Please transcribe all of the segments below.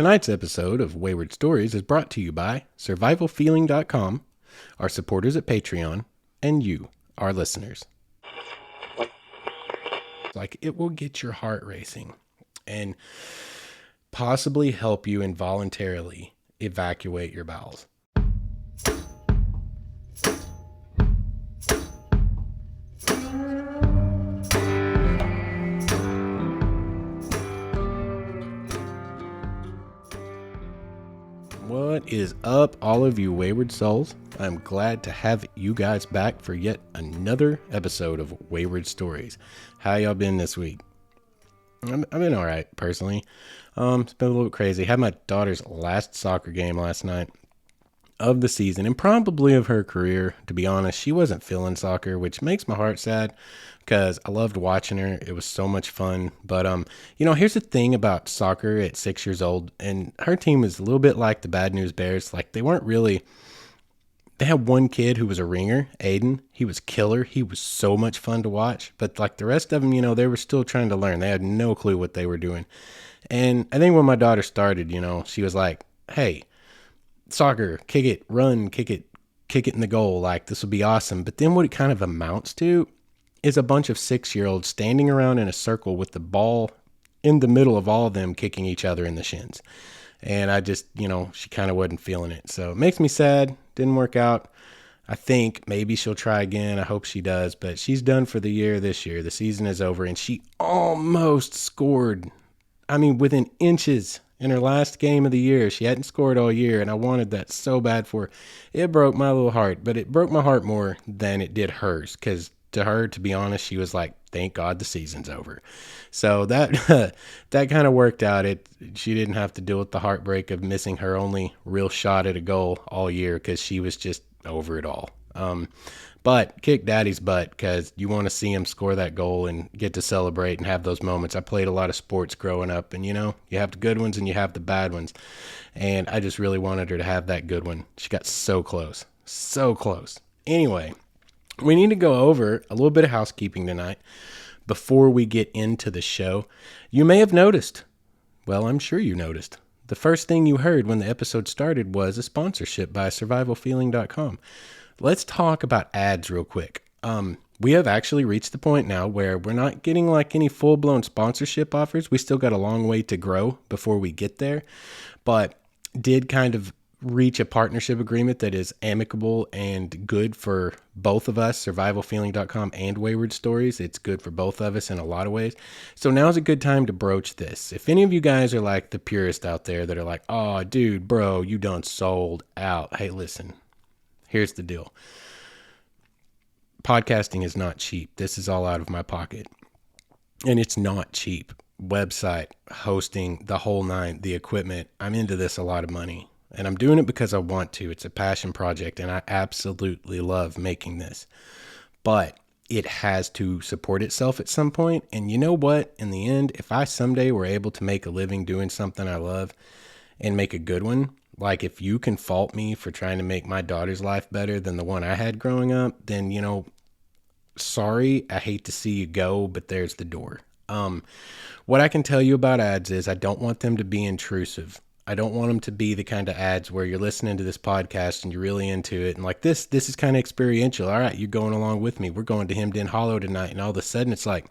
Tonight's episode of Wayward Stories is brought to you by survivalfeeling.com, our supporters at Patreon, and you, our listeners. Like, it will get your heart racing and possibly help you involuntarily evacuate your bowels. What is up, all of you wayward souls? I'm glad to have you guys back for yet another episode of Wayward Stories. How y'all been this week? I've been all right, personally. It's been a little bit crazy. Had my daughter's last soccer game last night of the season and probably of her career. To be honest, she wasn't feeling soccer, which makes my heart sad because I loved watching her. It was so much fun. But, here's the thing about soccer at 6 years old, and her team is a little bit like the Bad News Bears. Like, they had one kid who was a ringer, Aiden. He was killer. He was so much fun to watch. But like the rest of them, they were still trying to learn. They had no clue what they were doing. And I think when my daughter started, she was like, hey, soccer, kick it, run, kick it in the goal. Like, this will be awesome. But then what it kind of amounts to is a bunch of 6-year-olds standing around in a circle with the ball in the middle of all of them kicking each other in the shins. And I just, she kind of wasn't feeling it. So it makes me sad. Didn't work out. I think maybe she'll try again. I hope she does. But she's done for the year this year. The season is over. And she almost scored. Within inches in her last game of the year. She hadn't scored all year. And I wanted that so bad for her. It broke my little heart. But it broke my heart more than it did hers. Because to her, to be honest, she was like, thank God the season's over. So that that kind of worked out. She didn't have to deal with the heartbreak of missing her only real shot at a goal all year because she was just over it all. But kick daddy's butt because you want to see him score that goal and get to celebrate and have those moments. I played a lot of sports growing up, and you have the good ones and you have the bad ones. And I just really wanted her to have that good one. She got so close. So close. Anyway, we need to go over a little bit of housekeeping tonight before we get into the show. You may have noticed, well, I'm sure you noticed, the first thing you heard when the episode started was a sponsorship by survivalfeeling.com. Let's talk about ads real quick. We have actually reached the point now where we're not getting like any full-blown sponsorship offers. We still got a long way to grow before we get there, but did kind of reach a partnership agreement that is amicable and good for both of us, survivalfeeling.com and Wayward Stories. It's good for both of us in a lot of ways. So now's a good time to broach this. If any of you guys are like the purist out there that are like, oh, dude, bro, you done sold out. Hey, listen, here's the deal. Podcasting is not cheap. This is all out of my pocket. And it's not cheap. Website, hosting, the whole nine, the equipment. I'm into this a lot of money. And I'm doing it because I want to. It's a passion project, and I absolutely love making this. But it has to support itself at some point. And you know what? In the end, if I someday were able to make a living doing something I love and make a good one, like if you can fault me for trying to make my daughter's life better than the one I had growing up, then, sorry, I hate to see you go, but there's the door. What I can tell you about ads is I don't want them to be intrusive. I don't want them to be the kind of ads where you're listening to this podcast and you're really into it. And like this is kind of experiential. All right, you're going along with me. We're going to Hemmed In Hollow tonight. And all of a sudden it's like,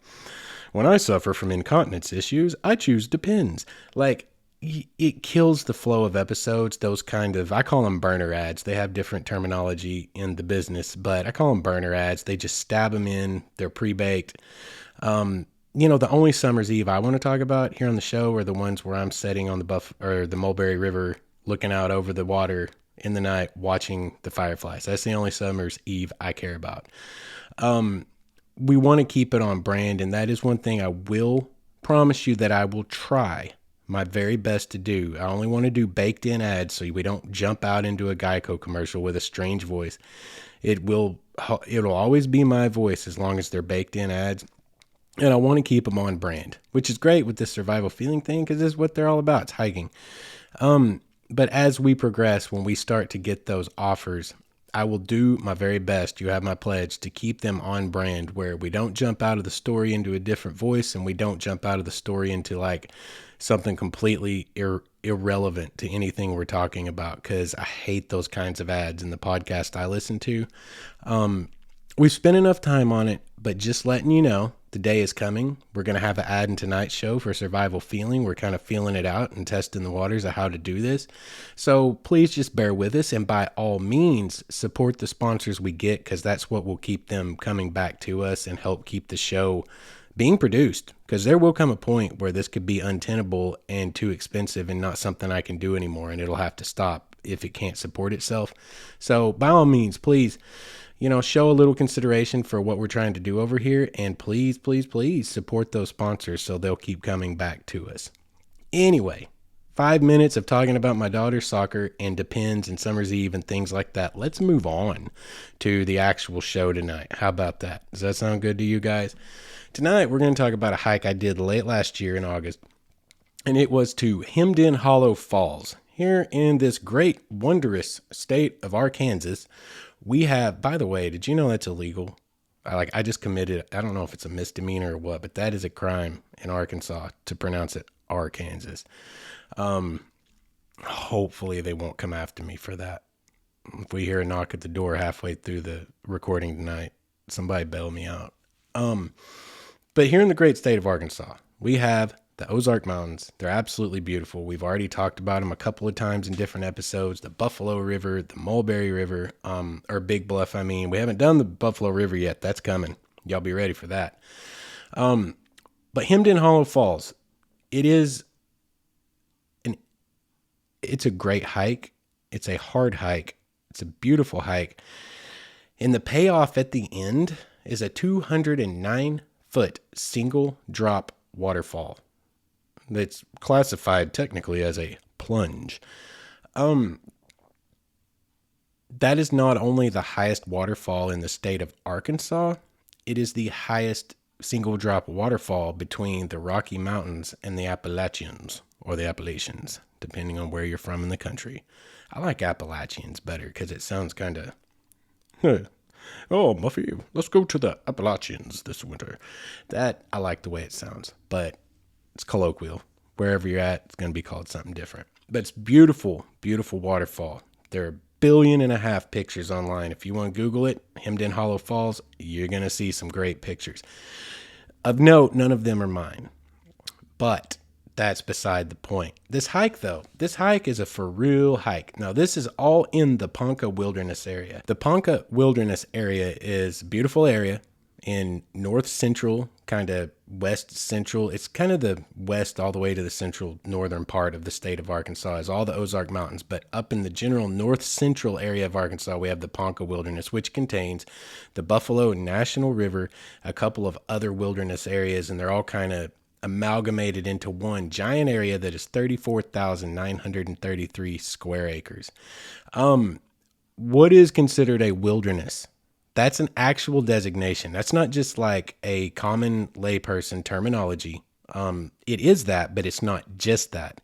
when I suffer from incontinence issues, I choose Depends. Like, it kills the flow of episodes. Those kind of, I call them burner ads. They have different terminology in the business, but I call them burner ads. They just stab them in. They're pre-baked. The only Summer's Eve I want to talk about here on the show are the ones where I'm sitting on the Mulberry River, looking out over the water in the night, watching the fireflies. That's the only Summer's Eve I care about. We want to keep it on brand, and that is one thing I will promise you that I will try my very best to do. I only want to do baked in ads so we don't jump out into a Geico commercial with a strange voice. It'll always be my voice as long as they're baked in ads. And I want to keep them on brand, which is great with this survival feeling thing because this is what they're all about. It's hiking. But as we progress, when we start to get those offers, I will do my very best. You have my pledge to keep them on brand where we don't jump out of the story into a different voice and we don't jump out of the story into like something completely irrelevant to anything we're talking about because I hate those kinds of ads in the podcast I listen to. We've spent enough time on it, but just letting you know, the day is coming. We're going to have an ad in tonight's show for Survival Feeling. We're kind of feeling it out and testing the waters of how to do this. So please just bear with us, and by all means, support the sponsors we get, because that's what will keep them coming back to us and help keep the show being produced, because there will come a point where this could be untenable and too expensive and not something I can do anymore, and it'll have to stop if it can't support itself. So by all means, please, show a little consideration for what we're trying to do over here, and please, please, please support those sponsors so they'll keep coming back to us. Anyway, 5 minutes of talking about my daughter's soccer and Depends and Summer's Eve and things like that. Let's move on to the actual show tonight. How about that? Does that sound good to you guys? Tonight, we're going to talk about a hike I did late last year in August, and it was to Hemmed In Hollow Falls. Here in this great, wondrous state of Arkansas, we have, by the way, did you know that's illegal? I just committed, I don't know if it's a misdemeanor or what, but that is a crime in Arkansas to pronounce it Arkansas. Hopefully they won't come after me for that. If we hear a knock at the door halfway through the recording tonight, somebody bail me out. But here in the great state of Arkansas, we have the Ozark Mountains. They're absolutely beautiful. We've already talked about them a couple of times in different episodes. The Buffalo River, the Mulberry River, or Big Bluff. We haven't done the Buffalo River yet. That's coming. Y'all be ready for that. But Hemmed In Hollow Falls, it's a great hike. It's a hard hike. It's a beautiful hike. And the payoff at the end is a 209-foot single drop waterfall that's classified technically as a plunge. That is not only the highest waterfall in the state of Arkansas, it is the highest single drop waterfall between the Rocky Mountains and the Appalachians, or the Appalachians, depending on where you're from in the country. I like Appalachians better because it sounds kind of, oh, Muffy, let's go to the Appalachians this winter. That, I like the way it sounds, but it's colloquial. Wherever you're at, it's going to be called something different. But it's beautiful, beautiful waterfall. There are 1.5 billion pictures online. If you want to Google it, Hemmed In Hollow Falls, you're going to see some great pictures. Of note, none of them are mine. But that's beside the point. This hike is a for real hike. Now, this is all in the Ponca Wilderness area. The Ponca Wilderness area is a beautiful area in north central, kind of west central. It's kind of the west all the way to the central northern part of the state of Arkansas is all the Ozark Mountains. But up in the general north central area of Arkansas, we have the Ponca Wilderness, which contains the Buffalo National River, a couple of other wilderness areas, and they're all kind of amalgamated into one giant area that is 34,933 square acres. What is considered a wilderness? That's an actual designation. That's not just like a common layperson terminology. It is that, but it's not just that.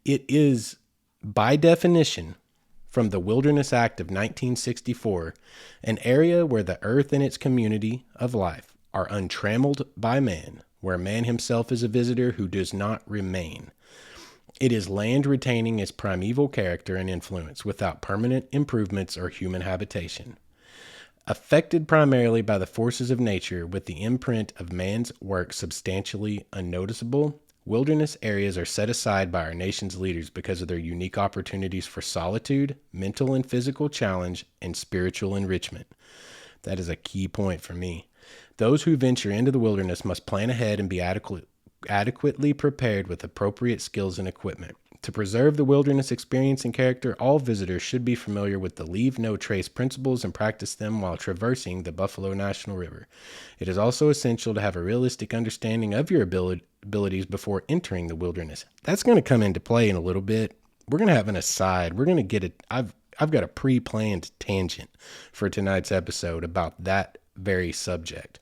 It is, by definition, from the Wilderness Act of 1964, an area where the earth and its community of life are untrammeled by man, where man himself is a visitor who does not remain. It is land retaining its primeval character and influence without permanent improvements or human habitation. Affected primarily by the forces of nature with the imprint of man's work substantially unnoticeable, wilderness areas are set aside by our nation's leaders because of their unique opportunities for solitude, mental and physical challenge, and spiritual enrichment. That is a key point for me. Those who venture into the wilderness must plan ahead and be adequately prepared with appropriate skills and equipment. To preserve the wilderness experience and character, all visitors should be familiar with the leave no trace principles and practice them while traversing the Buffalo National River. It is also essential to have a realistic understanding of your abilities before entering the wilderness. That's going to come into play in a little bit. We're going to have an aside. We're going to get it. I've got a pre-planned tangent for tonight's episode about that very subject.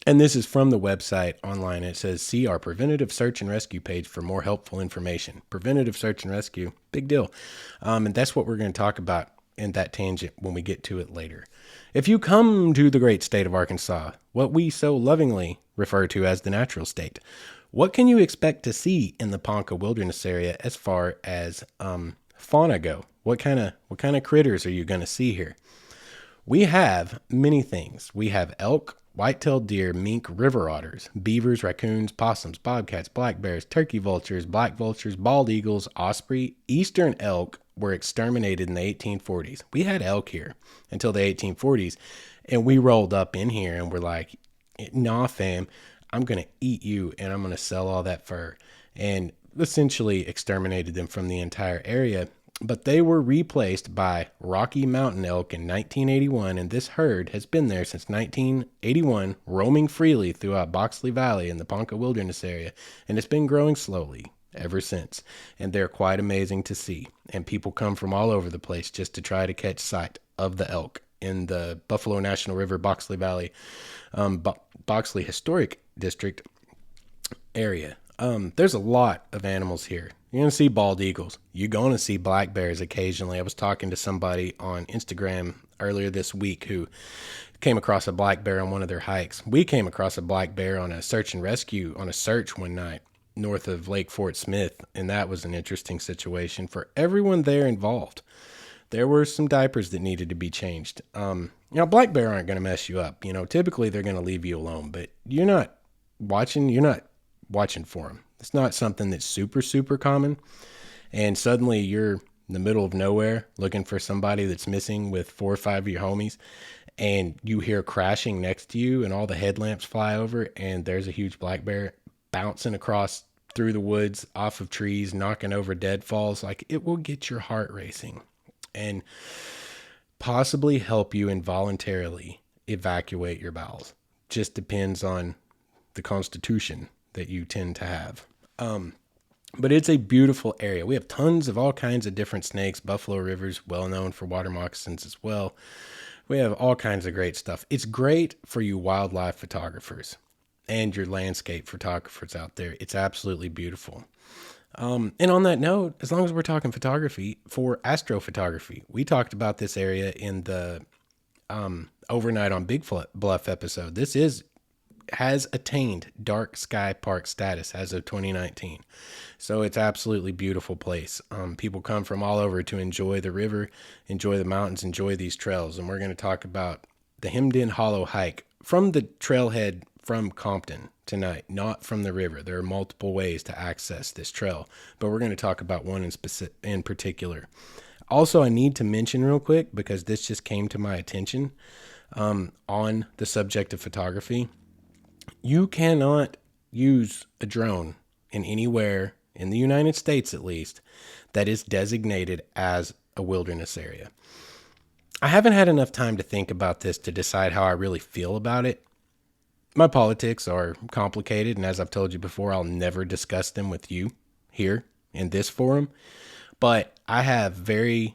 And this is from the website online. It says, see our preventative search and rescue page for more helpful information. Preventative search and rescue, big deal. And that's what we're going to talk about in that tangent when we get to it later. If you come to the great state of Arkansas, what we so lovingly refer to as the natural state, What can you expect to see in the Ponca Wilderness area as far as fauna go? What kind of critters are you going to see here? We have many things. We have elk, white-tailed deer, mink, river otters, beavers, raccoons, possums, bobcats, black bears, turkey vultures, black vultures, bald eagles, osprey. Eastern elk were exterminated in the 1840s. We had elk here until the 1840s, and we rolled up in here and we're like, nah, fam, I'm going to eat you and I'm going to sell all that fur. And essentially exterminated them from the entire area. But they were replaced by Rocky Mountain elk in 1981, and this herd has been there since 1981, roaming freely throughout Boxley Valley in the Ponca Wilderness area, and it's been growing slowly ever since. And they're quite amazing to see, and people come from all over the place just to try to catch sight of the elk in the Buffalo National River, Boxley Valley, Boxley Historic District area. There's a lot of animals here. You're going to see bald eagles. You're going to see black bears occasionally. I was talking to somebody on Instagram earlier this week who came across a black bear on one of their hikes. We came across a black bear on a search and rescue on a search one night north of Lake Fort Smith, and that was an interesting situation for everyone there involved. There were some diapers that needed to be changed. Black bear aren't going to mess you up. Typically they're going to leave you alone, but you're not watching for them. It's not something that's super, super common. And suddenly you're in the middle of nowhere looking for somebody that's missing with 4 or 5 of your homies, and you hear crashing next to you and all the headlamps fly over, and there's a huge black bear bouncing across through the woods, off of trees, knocking over deadfalls. Like, it will get your heart racing and possibly help you involuntarily evacuate your bowels. Just depends on the constitution that you tend to have. But it's a beautiful area. We have tons of all kinds of different snakes. Buffalo River's well known for water moccasins as well. We have all kinds of great stuff. It's great for you wildlife photographers and your landscape photographers out there. It's absolutely beautiful. And on that note, as long as we're talking photography, for astrophotography, we talked about this area in the Overnight on Big Bluff episode. This has attained dark sky park status as of 2019. So it's absolutely beautiful place. People come from all over to enjoy the river, enjoy the mountains, enjoy these trails. And we're going to talk about the Hemmed In Hollow hike from the trailhead from Compton tonight, not from the river. There are multiple ways to access this trail, but we're going to talk about one in particular. Also, I need to mention real quick, because this just came to my attention on the subject of photography. You cannot use a drone in anywhere, in the United States at least, that is designated as a wilderness area. I haven't had enough time to think about this to decide how I really feel about it. My politics are complicated, and as I've told you before, I'll never discuss them with you here in this forum. But I have very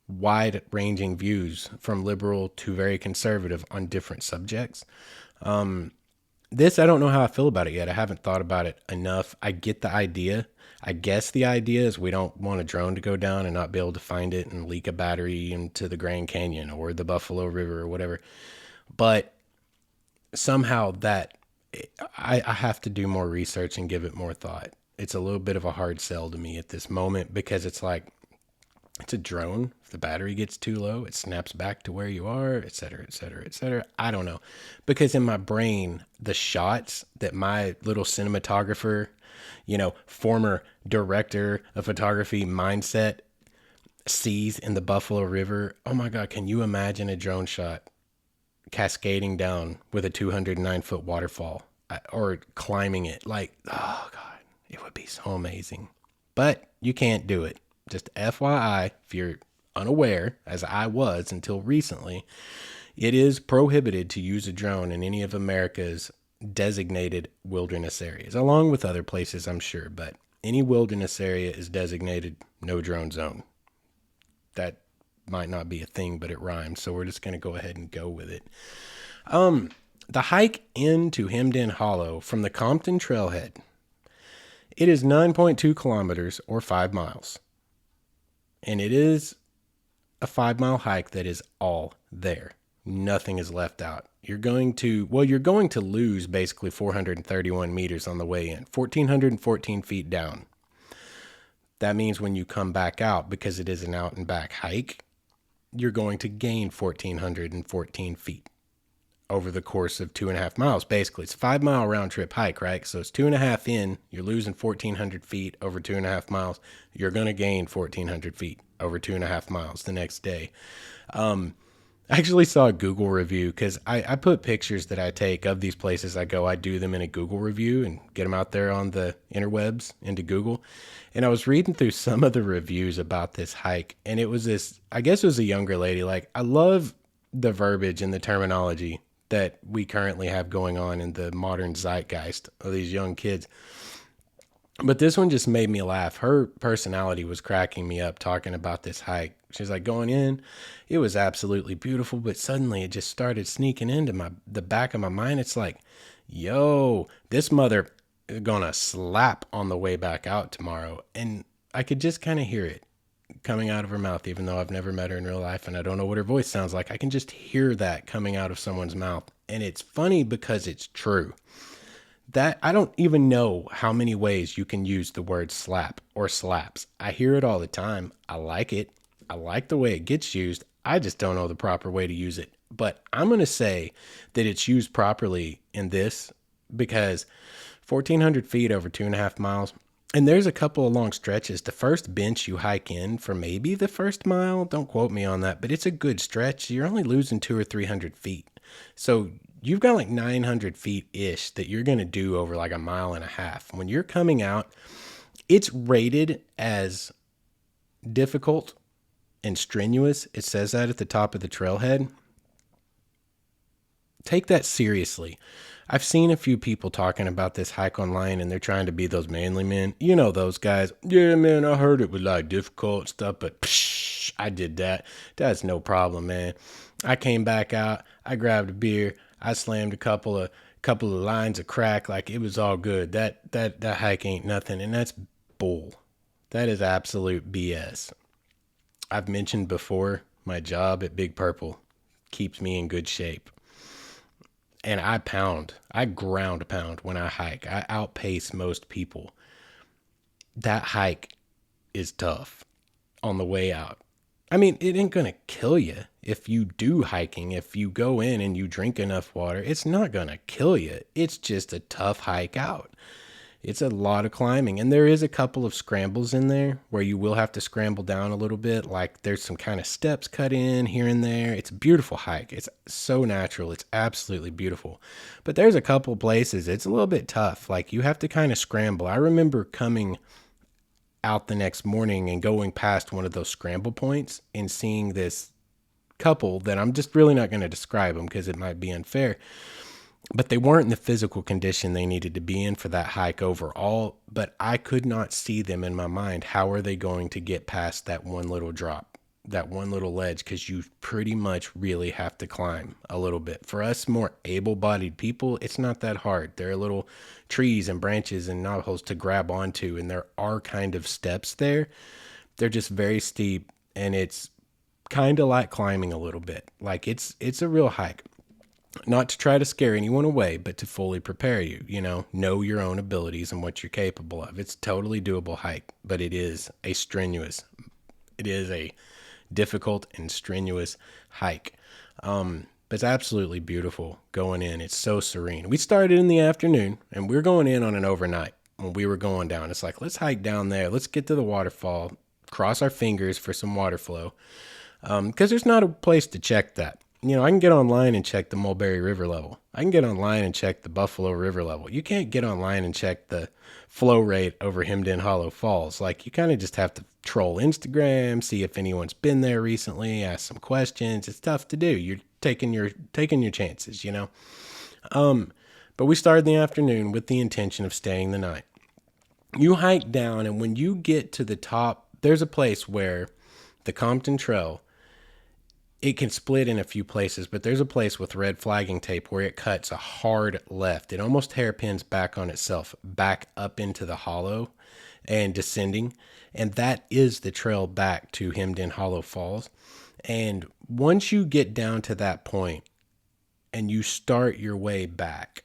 wide-ranging views, from liberal to very conservative, on different subjects. This, I don't know how I feel about it yet. I haven't thought about it enough. I get the idea. I guess the idea is we don't want a drone to go down and not be able to find it and leak a battery into the Grand Canyon or the Buffalo River or whatever. But somehow that I have to do more research and give it more thought. It's a little bit of a hard sell to me at this moment, because it's like, it's a drone. If the battery gets too low, it snaps back to where you are, et cetera, et cetera, et cetera. I don't know. Because in my brain, the shots that my little cinematographer, former director of photography mindset sees in the Buffalo River, oh my God, can you imagine a drone shot cascading down with a 209-foot waterfall or climbing it? Like, oh God, it would be so amazing. But you can't do it. Just FYI, if you're unaware, as I was until recently, it is prohibited to use a drone in any of America's designated wilderness areas, along with other places, I'm sure. But any wilderness area is designated no drone zone. That might not be a thing, but it rhymes, so we're just going to go ahead and go with it. The hike into Hemmed In Hollow from the Compton Trailhead, it is 9.2 kilometers or 5 miles. And it is a 5-mile hike that is all there. Nothing is left out. You're going to lose basically 431 meters on the way in, 1,414 feet down. That means when you come back out, because it is an out and back hike, you're going to gain 1,414 feet over the course of 2.5 miles. Basically, it's a 5 mile round trip hike, right? So it's 2.5 in, you're losing 1,400 feet over 2.5 miles. You're going to gain 1,400 feet over 2.5 miles the next day. I actually saw a Google review because I put pictures that I take of these places I go. I do them in a Google review and get them out there on the interwebs into Google. And I was reading through some of the reviews about this hike, and it was this, I guess it was a younger lady. Like, I love the verbiage and the terminology that we currently have going on in the modern zeitgeist of these young kids. But this one just made me laugh. Her personality was cracking me up talking about this hike. She's like, going in, it was absolutely beautiful, but suddenly it just started sneaking into the back of my mind. It's like, yo, this mother is gonna slap on the way back out tomorrow. And I could just kind of hear it coming out of her mouth, even though I've never met her in real life and I don't know what her voice sounds like. I can just hear that coming out of someone's mouth. And it's funny because it's true. That I don't even know how many ways you can use the word slap or slaps. I hear it all the time. I like it. I like the way it gets used. I just don't know the proper way to use it. But I'm going to say that it's used properly in this because 1,400 feet over 2.5 miles. And there's a couple of long stretches. The first bench you hike in for maybe the first mile, don't quote me on that, but it's a good stretch. You're only losing 200 or 300 feet. So you've got like 900 feet ish that you're going to do over like 1.5 miles. When you're coming out, it's rated as difficult and strenuous. It says that at the top of the trailhead. Take that seriously. I've seen a few people talking about this hike online and they're trying to be those manly men. You know, those guys. Yeah, man, I heard it was like difficult stuff, but psh, I did that. That's no problem, man. I came back out. I grabbed a beer. I slammed a couple of lines of crack. Like, it was all good. That hike ain't nothing. And that's bull. That is absolute BS. I've mentioned before, my job at Big Purple keeps me in good shape. And I ground pound when I hike. I outpace most people. That hike is tough on the way out. I mean, it ain't going to kill you if you do hiking. If you go in and you drink enough water, it's not going to kill you. It's just a tough hike out. It's a lot of climbing. And there is a couple of scrambles in there where you will have to scramble down a little bit. Like, there's some kind of steps cut in here and there. It's a beautiful hike. It's so natural. It's absolutely beautiful. But there's a couple places it's a little bit tough. Like, you have to kind of scramble. I remember coming out the next morning and going past one of those scramble points and seeing this couple that I'm just really not going to describe them because it might be unfair. But they weren't in the physical condition they needed to be in for that hike overall. But I could not see them in my mind. How are they going to get past that one little drop, that one little ledge? Because you pretty much really have to climb a little bit. For us more able-bodied people, it's not that hard. There are little trees and branches and knotholes to grab onto. And there are kind of steps there. They're just very steep. And it's kind of like climbing a little bit. Like, it's a real hike. Not to try to scare anyone away, but to fully prepare you, know your own abilities and what you're capable of. It's a totally doable hike, but it is a difficult and strenuous hike. But it's absolutely beautiful going in. It's so serene. We started in the afternoon and we're going in on an overnight when we were going down. It's like, let's hike down there. Let's get to the waterfall, cross our fingers for some water flow. Because there's not a place to check that. I can get online and check the Mulberry River level. I can get online and check the Buffalo River level. You can't get online and check the flow rate over Hemden Hollow Falls. Like, you kind of just have to troll Instagram, see if anyone's been there recently, ask some questions. It's tough to do. You're taking your chances, But we started in the afternoon with the intention of staying the night. You hike down, and when you get to the top, there's a place where the Compton Trail, it can split in a few places, but there's a place with red flagging tape where it cuts a hard left. It almost hairpins back on itself, back up into the hollow and descending. And that is the trail back to Hemden Hollow Falls. And once you get down to that point and you start your way back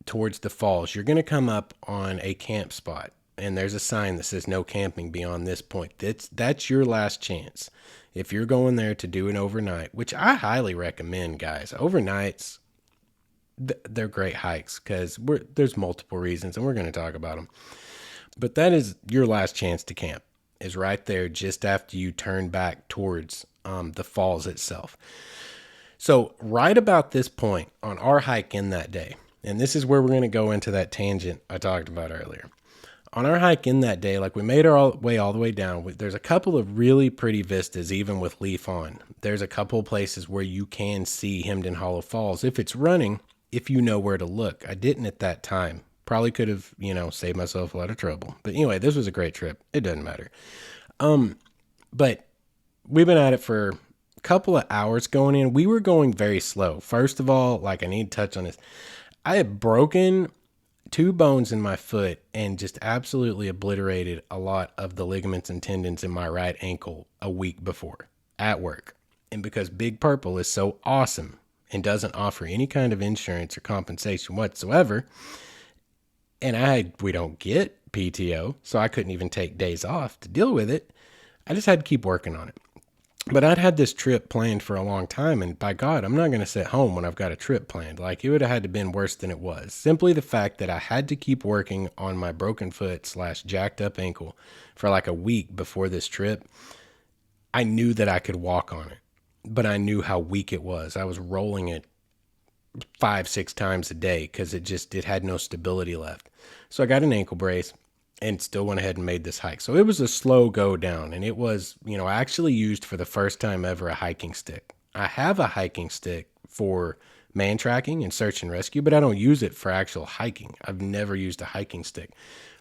towards the falls, you're going to come up on a camp spot. And there's a sign that says no camping beyond this point. That's your last chance. If you're going there to do an overnight, which I highly recommend, guys. Overnights, they're great hikes because there's multiple reasons, and we're going to talk about them. But that is your last chance to camp, is right there just after you turn back towards the falls itself. So right about this point on our hike in that day, and this is where we're going to go into that tangent I talked about earlier. On our hike in that day, like we made our way all the way down, there's a couple of really pretty vistas, even with leaf on. There's a couple of places where you can see Hemmed-In Hollow Falls if it's running, if you know where to look. I didn't at that time. Probably could have, saved myself a lot of trouble. But anyway, this was a great trip. It doesn't matter. But we've been at it for a couple of hours going in. We were going very slow. First of all, I need to touch on this. I had broken 2 bones in my foot and just absolutely obliterated a lot of the ligaments and tendons in my right ankle a week before at work. And because Big Purple is so awesome and doesn't offer any kind of insurance or compensation whatsoever, and we don't get PTO, so I couldn't even take days off to deal with it, I just had to keep working on it. But I'd had this trip planned for a long time, and by God, I'm not going to sit home when I've got a trip planned. It would have had to been worse than it was. Simply the fact that I had to keep working on my broken foot / jacked up ankle for a week before this trip. I knew that I could walk on it, but I knew how weak it was. I was rolling it 5-6 times a day because it had no stability left. So I got an ankle brace and still went ahead and made this hike. So it was a slow go down, and it was, I actually used for the first time ever a hiking stick. I have a hiking stick for man tracking and search and rescue, but I don't use it for actual hiking. I've never used a hiking stick.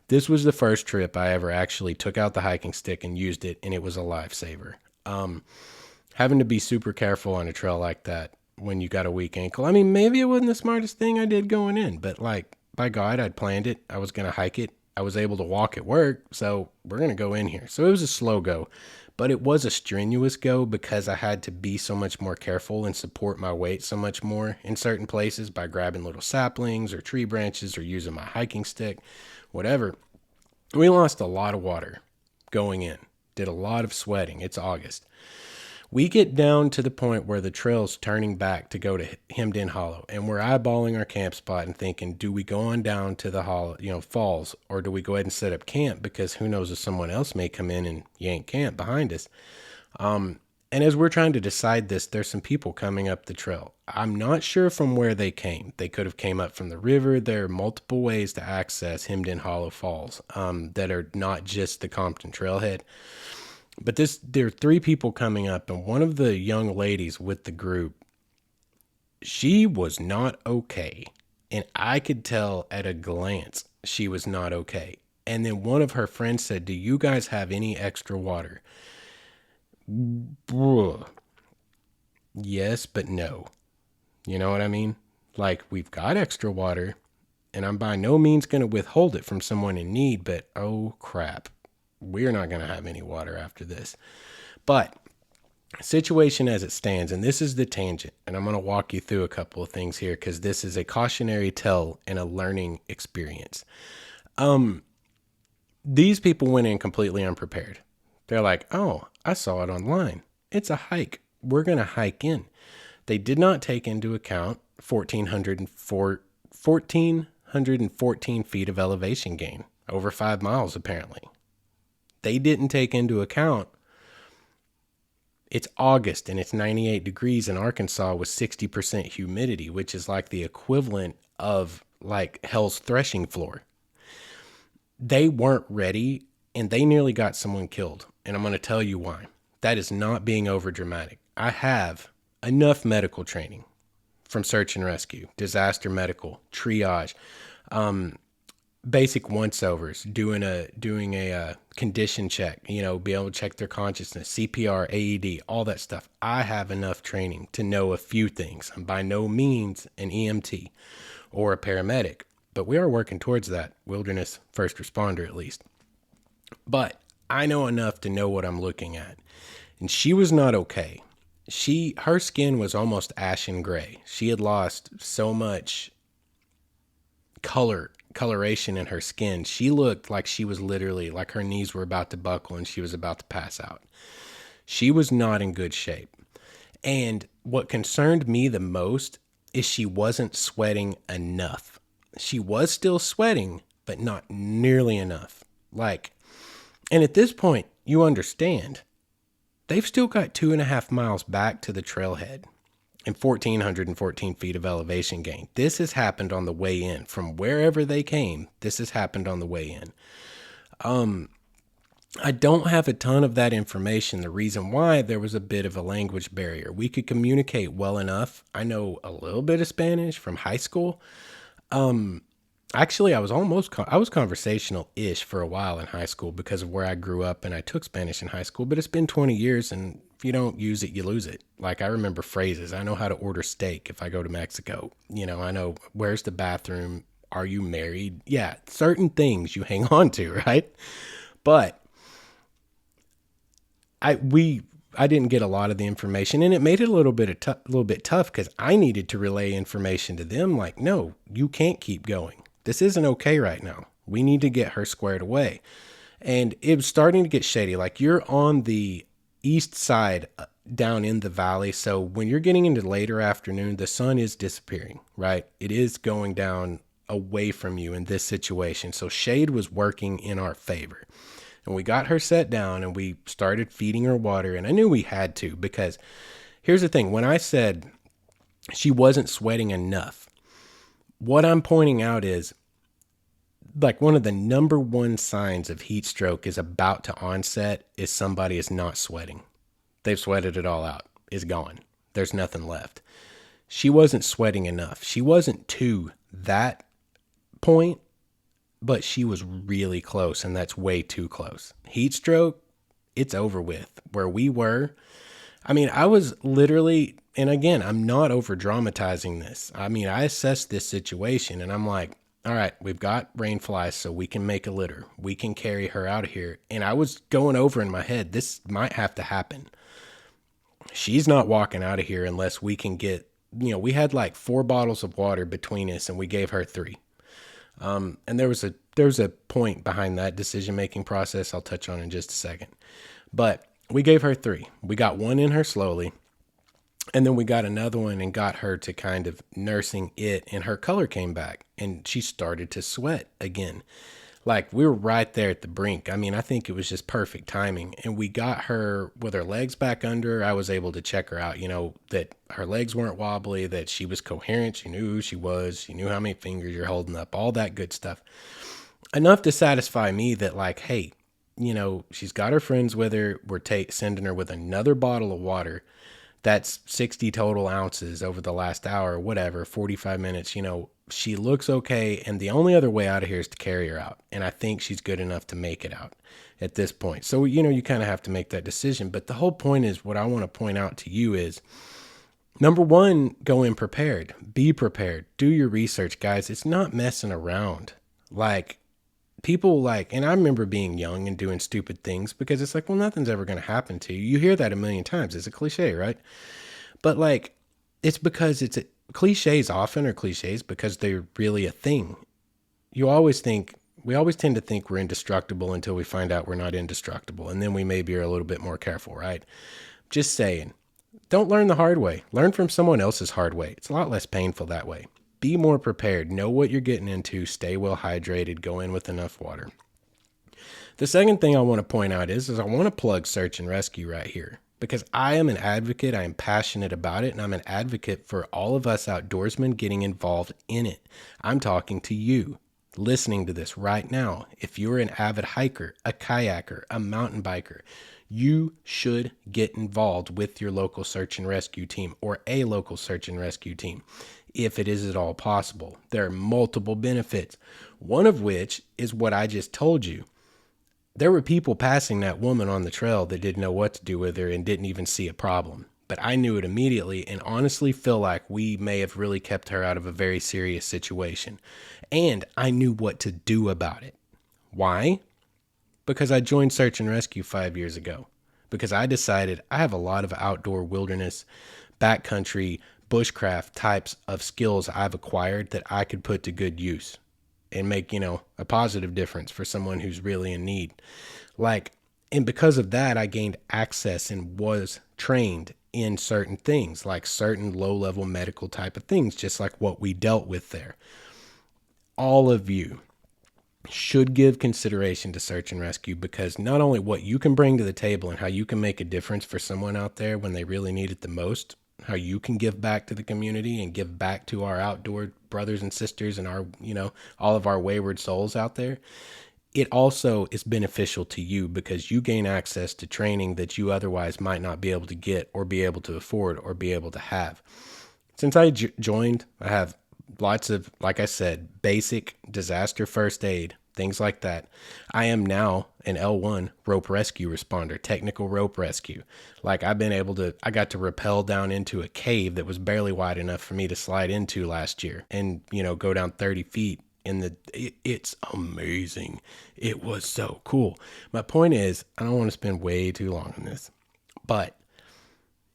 This was the first trip I ever actually took out the hiking stick and used it, and it was a lifesaver. Having to be super careful on a trail like that when you got a weak ankle. I mean, maybe it wasn't the smartest thing I did going in, but by God, I'd planned it. I was going to hike it. I was able to walk at work, so we're going to go in here. So it was a slow go, but it was a strenuous go because I had to be so much more careful and support my weight so much more in certain places by grabbing little saplings or tree branches or using my hiking stick, whatever. We lost a lot of water going in, did a lot of sweating. It's August. We get down to the point where the trail's turning back to go to Hemmed-In Hollow, and we're eyeballing our camp spot and thinking, do we go on down to the hollow, falls, or do we go ahead and set up camp? Because who knows if someone else may come in and yank camp behind us. And as we're trying to decide this, there's some people coming up the trail. I'm not sure from where they came. They could have came up from the river. There are multiple ways to access Hemmed-In Hollow Falls that are not just the Compton Trailhead. But there are 3 people coming up, and one of the young ladies with the group, she was not okay. And I could tell at a glance she was not okay. And then one of her friends said, do you guys have any extra water? Yes, but no. You know what I mean? We've got extra water, and I'm by no means going to withhold it from someone in need, but oh crap. We're not going to have any water after this. But situation as it stands, and this is the tangent, and I'm going to walk you through a couple of things here because this is a cautionary tale and a learning experience. These people went in completely unprepared. They're like, oh, I saw it online. It's a hike. We're going to hike in. They did not take into account 1,414 feet of elevation gain, over 5 miles apparently. They didn't take into account it's August and it's 98 degrees in Arkansas with 60% humidity, which is the equivalent of hell's threshing floor. They weren't ready, and they nearly got someone killed. And I'm going to tell you why. That is not being over dramatic. I have enough medical training from search and rescue, disaster medical, triage, basic once-overs, doing a condition check, be able to check their consciousness, CPR, AED, all that stuff. I have enough training to know a few things. I'm by no means an EMT or a paramedic, but we are working towards that, wilderness first responder at least. But I know enough to know what I'm looking at. And she was not okay. her skin was almost ashen gray. She had lost so much coloration in her skin. She looked like she was literally like her knees were about to buckle and she was about to pass out. She was not in good shape. And what concerned me the most is she wasn't sweating enough. She was still sweating, but not nearly enough. And at this point, you understand, they've still got 2.5 miles back to the trailhead and 1,414 feet of elevation gain. This has happened on the way in. From wherever they came, this has happened on the way in. I don't have a ton of that information. The reason why, there was a bit of a language barrier. We could communicate well enough. I know a little bit of Spanish from high school. Actually, I was conversational-ish for a while in high school because of where I grew up, and I took Spanish in high school, but it's been 20 years, and if you don't use it, you lose it. Like, I remember phrases. I know how to order steak if I go to Mexico. I know where's the bathroom? Are you married? Yeah, certain things you hang on to, right? But I didn't get a lot of the information, and it made it a little bit tough because I needed to relay information to them. Like, no, you can't keep going. This isn't okay right now. We need to get her squared away. And it was starting to get shady. Like, you're on the east side down in the valley. So when you're getting into later afternoon, the sun is disappearing, right? It is going down away from you in this situation. So shade was working in our favor. And we got her set down and we started feeding her water. And I knew we had to, because here's the thing. When I said she wasn't sweating enough, what I'm pointing out is, like, one of the number one signs of heat stroke is about to onset is somebody is not sweating. They've sweated it all out. It's gone. There's nothing left. She wasn't sweating enough. She wasn't to that point, but she was really close, and that's way too close. Heat stroke, it's over with. Where we were, I mean, I was literally, and again, I'm not over dramatizing this. I mean, I assessed this situation and I'm like, all right, we've got rain flies, so we can make a litter. We can carry her out of here. And I was going over in my head, this might have to happen. She's not walking out of here unless we can get, we had like 4 bottles of water between us and we gave her 3. And there was a point behind that decision-making process I'll touch on in just a second. But we gave her 3. We got 1 in her slowly, and then we got another one and got her to kind of nursing it, and her color came back, and she started to sweat again. Like, we were right there at the brink. I mean, I think it was just perfect timing, and we got her with her legs back under. I was able to check her out, that her legs weren't wobbly, that she was coherent. She knew who she was. She knew how many fingers you're holding up, all that good stuff. Enough to satisfy me that, like, hey, she's got her friends with her. We're sending her with another bottle of water. That's 60 total ounces over the last hour, whatever, 45 minutes. She looks okay. And the only other way out of here is to carry her out. And I think she's good enough to make it out at this point. So, you kind of have to make that decision. But the whole point is, what I want to point out to you is, number one, go in prepared. Be prepared. Do your research, guys. It's not messing around. Like, people and I remember being young and doing stupid things because it's like, well, nothing's ever going to happen to you. You hear that a million times. It's a cliche, right? But it's because cliches often are cliches because they're really a thing. We always tend to think we're indestructible until we find out we're not indestructible. And then we maybe are a little bit more careful, right? Just saying, don't learn the hard way. Learn from someone else's hard way. It's a lot less painful that way. Be more prepared. Know what you're getting into. Stay well hydrated. Go in with enough water. The second thing I want to point out is I want to plug search and rescue right here, because I am an advocate. I am passionate about it, and I'm an advocate for all of us outdoorsmen getting involved in it. I'm talking to you listening to this right now. If you're an avid hiker, a kayaker, a mountain biker, you should get involved with your local search and rescue team or a local search and rescue team, if it is at all possible. There are multiple benefits, one of which is what I just told you. There were people passing that woman on the trail that didn't know what to do with her and didn't even see a problem. But I knew it immediately and honestly feel like we may have really kept her out of a very serious situation. And I knew what to do about it. Why? Because I joined Search and Rescue 5 years ago. because I decided I have a lot of outdoor wilderness, backcountry, bushcraft types of skills I've acquired that I could put to good use and make, a positive difference for someone who's really in need. Like, and because of that, I gained access and was trained in certain things, like certain low level medical type of things, just like what we dealt with there. All of you should give consideration to search and rescue, because not only what you can bring to the table and how you can make a difference for someone out there when they really need it the most, how you can give back to the community and give back to our outdoor brothers and sisters and our, all of our wayward souls out there. It also is beneficial to you because you gain access to training that you otherwise might not be able to get or be able to afford or be able to have. Since I joined, I have lots of, like I said, basic disaster first aid, things like that. I am now an L1 rope rescue responder, technical rope rescue. Like I got to rappel down into a cave that was barely wide enough for me to slide into last year and, go down 30 feet. It's amazing. It was so cool. My point is, I don't want to spend way too long on this, but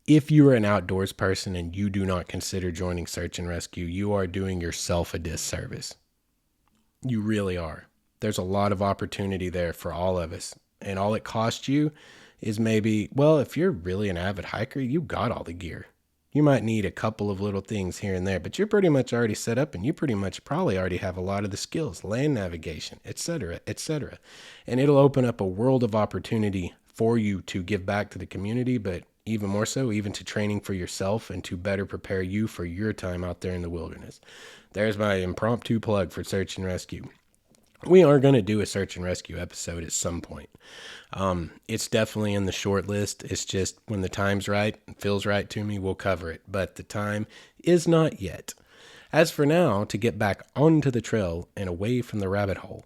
if you are an outdoors person and you do not consider joining search and rescue, you are doing yourself a disservice. You really are. There's a lot of opportunity there for all of us. And all it costs you is maybe, well, if you're really an avid hiker, you got all the gear. You might need a couple of little things here and there, but you're pretty much already set up and you pretty much probably already have a lot of the skills, land navigation, etc., etc. And it'll open up a world of opportunity for you to give back to the community, but even more so, even to training for yourself and to better prepare you for your time out there in the wilderness. There's my impromptu plug for search and rescue. We are going to do a search and rescue episode at some point. It's definitely in the short list. It's just when the time's right, feels right to me, we'll cover it. But the time is not yet. As for now, to get back onto the trail and away from the rabbit hole,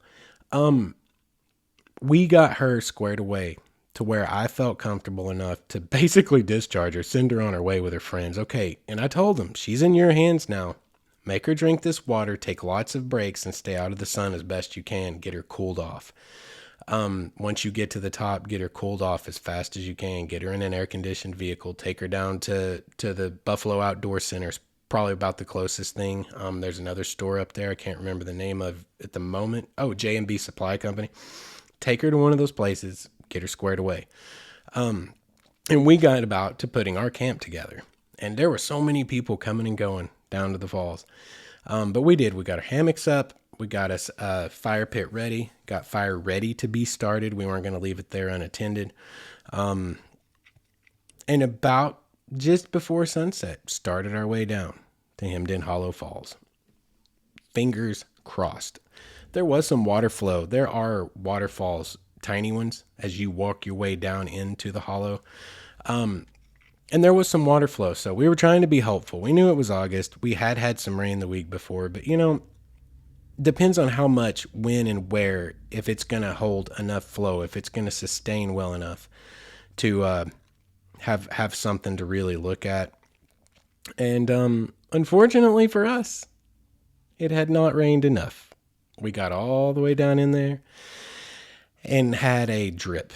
we got her squared away to where I felt comfortable enough to basically discharge her, send her on her way with her friends. Okay, and I told them, she's in your hands now. Make her drink this water, take lots of breaks, and stay out of the sun as best you can. Get her cooled off. Once you get to the top, get her cooled off as fast as you can. Get her in an air-conditioned vehicle. Take her down to the Buffalo Outdoor Center. It's probably about the closest thing. There's another store up there I can't remember the name of at the moment. Oh, J&B Supply Company. Take her to one of those places. Get her squared away. And we got about to putting our camp together. And there were so many people coming and going down to the falls. But we did. We got our hammocks up. We got us a fire pit ready. Got fire ready to be started. We weren't going to leave it there unattended. And about just before sunset, started our way down to Hemden Hollow Falls. Fingers crossed. There was some water flow. There are waterfalls, tiny ones, as you walk your way down into the hollow. And there was some water flow, so we were trying to be hopeful. We knew it was August. We had some rain the week before, but depends on how much, when, and where, if it's going to hold enough flow, if it's going to sustain well enough to have something to really look at. And unfortunately for us, it had not rained enough. We got all the way down in there and had a drip.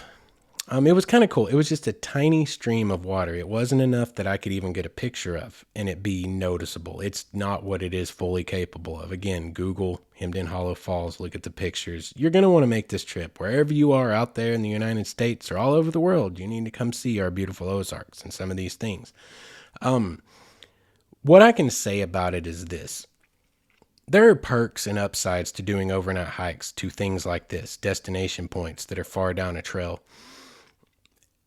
It was kind of cool. It was just a tiny stream of water. It wasn't enough that I could even get a picture of and it be noticeable. It's not what it is fully capable of. Again, Google Hemden Hollow Falls, look at the pictures. You're going to want to make this trip. Wherever you are out there in the United States or all over the world, you need to come see our beautiful Ozarks and some of these things. What I can say about it is this. There are perks and upsides to doing overnight hikes to things like this, destination points that are far down a trail.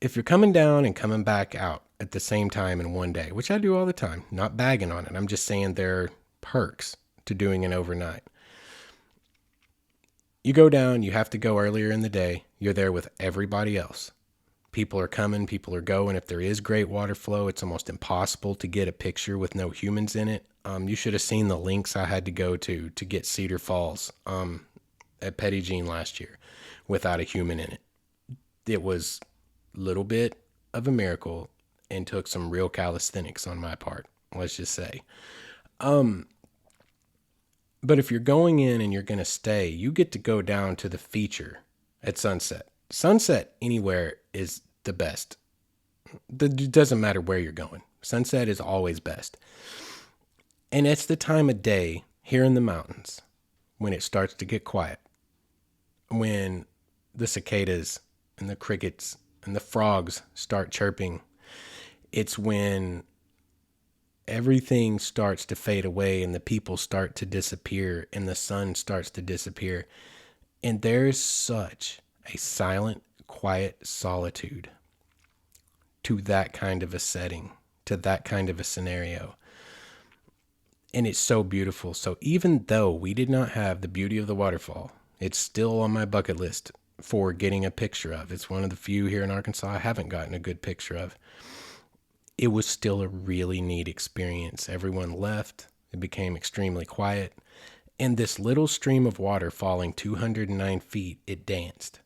If you're coming down and coming back out at the same time in one day, which I do all the time, not bagging on it, I'm just saying there are perks to doing an overnight. You go down, you have to go earlier in the day, you're there with everybody else. People are coming, people are going. If there is great water flow, it's almost impossible to get a picture with no humans in it. You should have seen the links I had to go to get Cedar Falls at Petit Jean last year without a human in it. It was little bit of a miracle and took some real calisthenics on my part, let's just say. But if you're going in and you're going to stay, you get to go down to the feature at sunset. Sunset anywhere is the best. It doesn't matter where you're going. Sunset is always best. And it's the time of day here in the mountains when it starts to get quiet. When the cicadas and the crickets and the frogs start chirping. It's when everything starts to fade away and the people start to disappear and the sun starts to disappear. And there's such a silent, quiet solitude to that kind of a setting, to that kind of a scenario. And it's so beautiful. So even though we did not have the beauty of the waterfall, it's still on my bucket list for getting a picture of. It's one of the few here in Arkansas I haven't gotten a good picture of. It was still a really neat experience. Everyone left. It became extremely quiet. And this little stream of water falling 209 feet, it danced.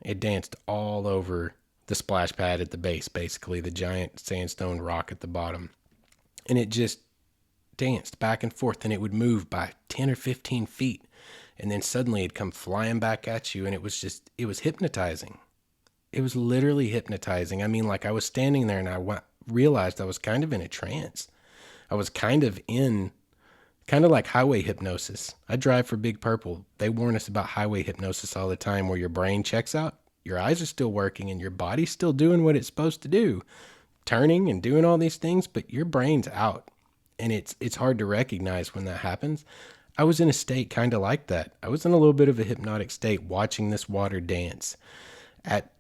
It danced all over the splash pad at the base, basically, the giant sandstone rock at the bottom. And it just danced back and forth, and it would move by 10 or 15 feet. And then suddenly it'd come flying back at you, and it was hypnotizing. It was literally hypnotizing. I mean, like, I was standing there and I realized I was kind of in a trance. I was kind of like highway hypnosis. I drive for Big Purple. They warn us about highway hypnosis all the time, where your brain checks out, your eyes are still working, and your body's still doing what it's supposed to do, turning and doing all these things, but your brain's out. And it's hard to recognize when that happens. I was in a state kind of like that. I was in a little bit of a hypnotic state watching this water dance at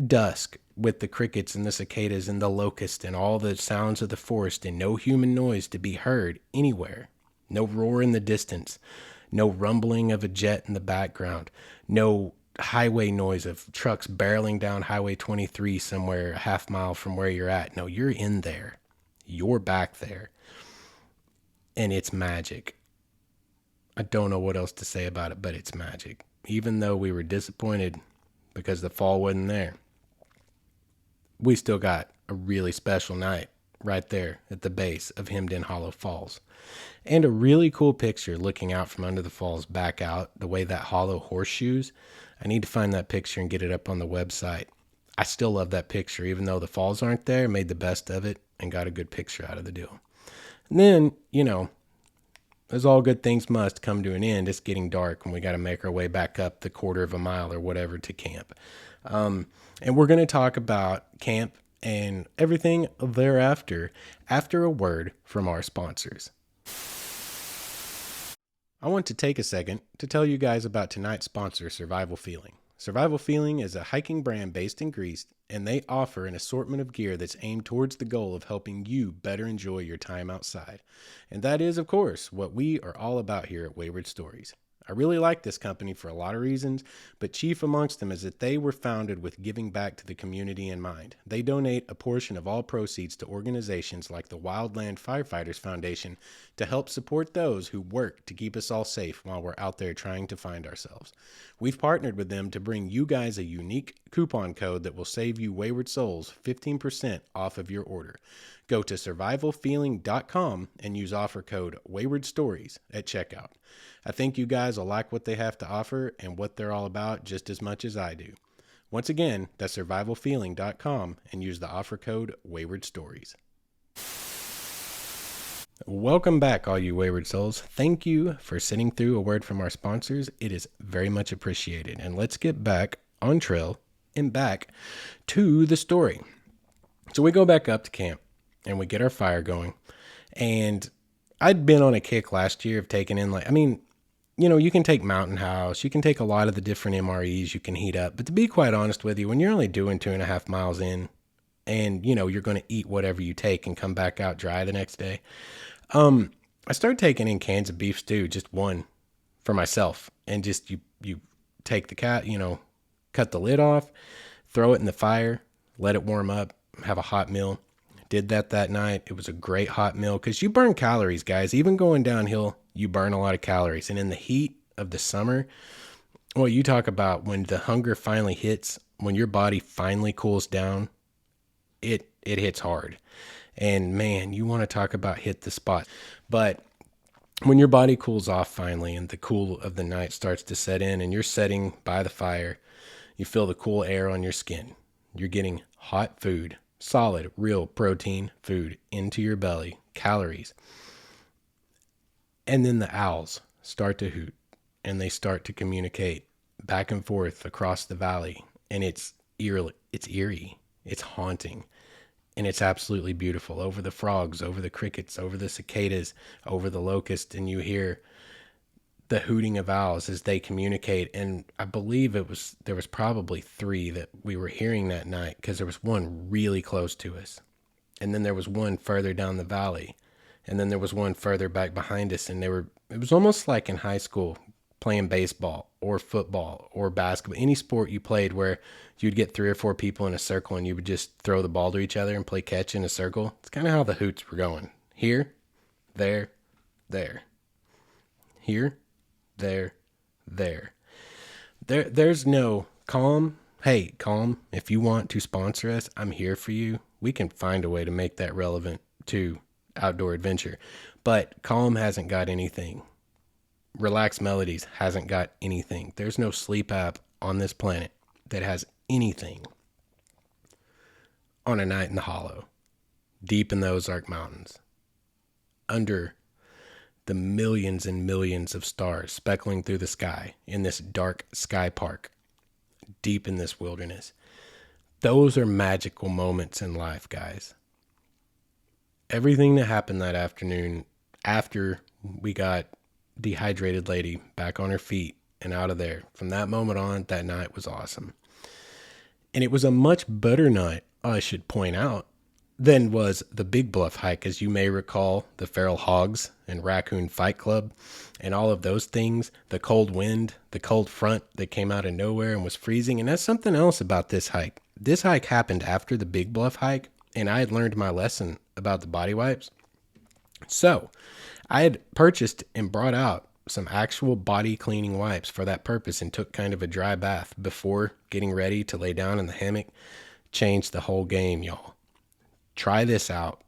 dusk with the crickets and the cicadas and the locust and all the sounds of the forest and no human noise to be heard anywhere. No roar in the distance. No rumbling of a jet in the background. No highway noise of trucks barreling down Highway 23 somewhere a half mile from where you're at. No, you're in there. You're back there. And it's magic. I don't know what else to say about it, but it's magic. Even though we were disappointed because the fall wasn't there, we still got a really special night right there at the base of Hemden Hollow Falls. And a really cool picture looking out from under the falls back out, the way that hollow horseshoes. I need to find that picture and get it up on the website. I still love that picture, even though the falls aren't there. Made the best of it and got a good picture out of the deal. And then, as all good things must come to an end, it's getting dark and we got to make our way back up the quarter of a mile or whatever to camp. And we're going to talk about camp and everything thereafter after a word from our sponsors. I want to take a second to tell you guys about tonight's sponsor, Survival Feeling. Survival Feeling is a hiking brand based in Greece, and they offer an assortment of gear that's aimed towards the goal of helping you better enjoy your time outside. And that is, of course, what we are all about here at Wayward Stories. I really like this company for a lot of reasons, but chief amongst them is that they were founded with giving back to the community in mind. They donate a portion of all proceeds to organizations like the Wildland Firefighters Foundation to help support those who work to keep us all safe while we're out there trying to find ourselves. We've partnered with them to bring you guys a unique coupon code that will save you Wayward Souls 15% off of your order. Go to survivalfeeling.com and use offer code Wayward Stories at checkout. I think you guys will like what they have to offer and what they're all about just as much as I do. Once again, that's survivalfeeling.com and use the offer code Wayward Stories. Welcome back, all you Wayward Souls. Thank you for sitting through a word from our sponsors. It is very much appreciated. And let's get back on trail and back to the story. So we go back up to camp and we get our fire going. And I'd been on a kick last year of taking in you can take Mountain House, you can take a lot of the different MREs you can heat up. But to be quite honest with you, when you're only doing 2.5 miles in and, you're going to eat whatever you take and come back out dry the next day, I started taking in cans of beef stew, just one for myself. And just you take the cut the lid off, throw it in the fire, let it warm up, have a hot meal. Did that night. It was a great hot meal because you burn calories, guys. Even going downhill, you burn a lot of calories. And in the heat of the summer, well, you talk about when the hunger finally hits, when your body finally cools down, it hits hard. And man, you want to talk about hit the spot. But when your body cools off finally and the cool of the night starts to set in and you're sitting by the fire, you feel the cool air on your skin. You're getting hot food, solid, real protein food into your belly, calories. And then the owls start to hoot and they start to communicate back and forth across the valley. And it's eerie, it's haunting, and it's absolutely beautiful. Over the frogs, over the crickets, over the cicadas, over the locust, and you hear the hooting of owls as they communicate. And I believe there was probably 3 that we were hearing that night, because there was one really close to us, and then there was one further down the valley, and then there was one further back behind us. And it was almost like in high school playing baseball or football or basketball, any sport you played where you'd get 3 or 4 people in a circle and you would just throw the ball to each other and play catch in a circle. It's kind of how the hoots were going. Here, there, there. Here, there, there. There's no Calm. Hey, Calm, if you want to sponsor us, I'm here for you. We can find a way to make that relevant to outdoor adventure. But Calm hasn't got anything. Relax Melodies hasn't got anything. There's no sleep app on this planet that has anything on a night in the hollow, deep in the Ozark Mountains, under the millions and millions of stars speckling through the sky in this dark sky park, deep in this wilderness. Those are magical moments in life, guys. Everything that happened that afternoon after we got dehydrated lady back on her feet and out of there, from that moment on, that night was awesome. And it was a much better night, I should point out, than was the Big Bluff hike. As you may recall, the Feral Hogs and Raccoon Fight Club and all of those things, the cold wind, the cold front that came out of nowhere and was freezing. And that's something else about this hike. This hike happened after the Big Bluff hike, and I had learned my lesson about the body wipes. So I had purchased and brought out some actual body cleaning wipes for that purpose and took kind of a dry bath before getting ready to lay down in the hammock. Changed the whole game, y'all. Try this out.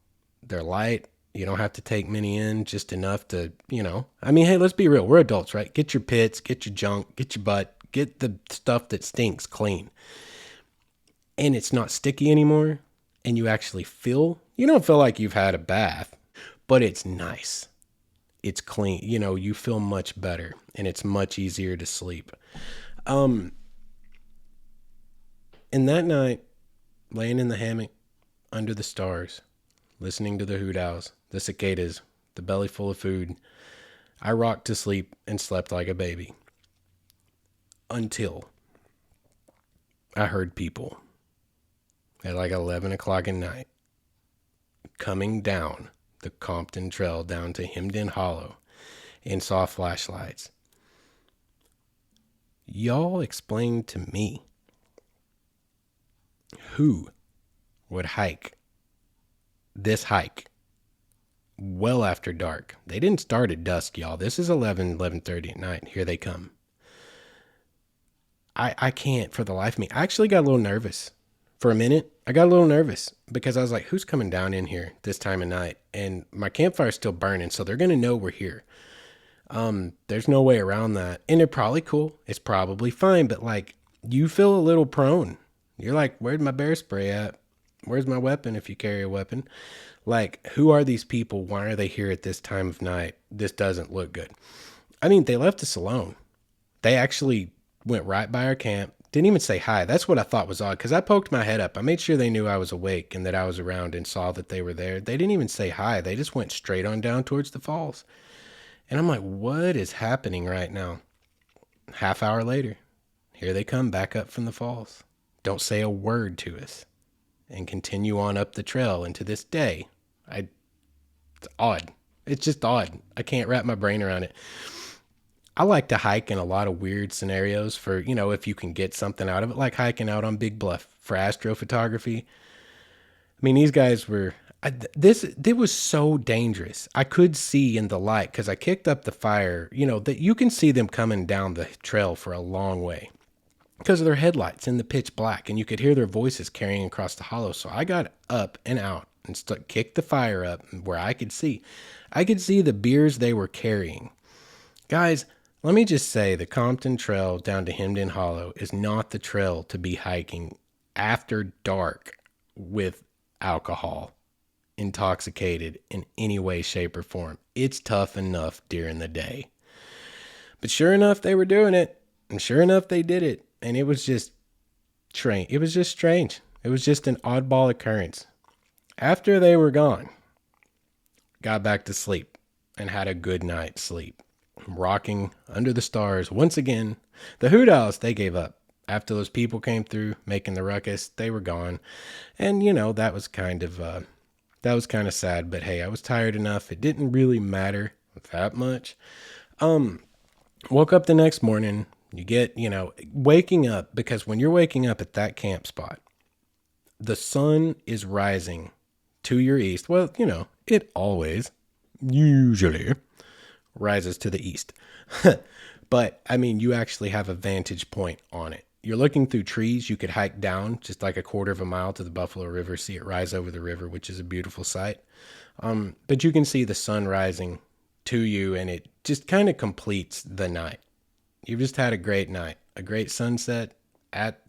They're light. You don't have to take many in, just enough to, I mean, hey, let's be real. We're adults, right? Get your pits, get your junk, get your butt, get the stuff that stinks clean. And it's not sticky anymore. And you actually you don't feel like you've had a bath, but it's nice. It's clean. You feel much better, and it's much easier to sleep. And that night, laying in the hammock under the stars, listening to the hoot owls, the cicadas, the belly full of food, I rocked to sleep and slept like a baby. Until I heard people at like 11 o'clock at night coming down the Compton Trail down to Hemmed-In Hollow and saw flashlights. Y'all explain to me who would hike this hike well after dark. They didn't start at dusk, y'all. This is 11:30 at night. Here they come. I can't for the life of me. I actually got a little nervous. For a minute, I got a little nervous because I was like, who's coming down in here this time of night? And my campfire's still burning, so they're going to know we're here. There's no way around that. And they're probably cool. It's probably fine, but like, you feel a little prone. You're like, where's my bear spray at? Where's my weapon if you carry a weapon? Like, who are these people? Why are they here at this time of night? This doesn't look good. I mean, they left us alone. They actually went right by our camp. Didn't even say hi. That's what I thought was odd, because I poked my head up. I made sure they knew I was awake and that I was around and saw that they were there. They didn't even say hi. They just went straight on down towards the falls. And I'm like, what is happening right now? Half hour later, here they come back up from the falls. Don't say a word to us and continue on up the trail. And to this day, it's odd. It's just odd. I can't wrap my brain around it. I like to hike in a lot of weird scenarios for, if you can get something out of it, like hiking out on Big Bluff for astrophotography. I mean, these guys were, it was so dangerous. I could see in the light because I kicked up the fire, that you can see them coming down the trail for a long way because of their headlights in the pitch black, and you could hear their voices carrying across the hollow. So I got up and out and kicked the fire up where I could see the beers they were carrying. Guys, let me just say the Compton Trail down to Hemmed-In Hollow is not the trail to be hiking after dark with alcohol, intoxicated in any way, shape, or form. It's tough enough during the day. But sure enough, they were doing it. And sure enough, they did it. And it was just strange. It was just strange. It was just an oddball occurrence. After they were gone, got back to sleep and had a good night's sleep. Rocking under the stars once again. The Hoot Owls, they gave up. After those people came through making the ruckus, they were gone. And, that was kind of sad. But hey, I was tired enough. It didn't really matter that much. Woke up the next morning. You get, waking up, because when you're waking up at that camp spot, the sun is rising to your east. Well, it always, usually, rises to the east. But, you actually have a vantage point on it. You're looking through trees. You could hike down just like a quarter of a mile to the Buffalo River, see it rise over the river, which is a beautiful sight. But you can see the sun rising to you, and it just kind of completes the night. You've just had a great night, a great sunset.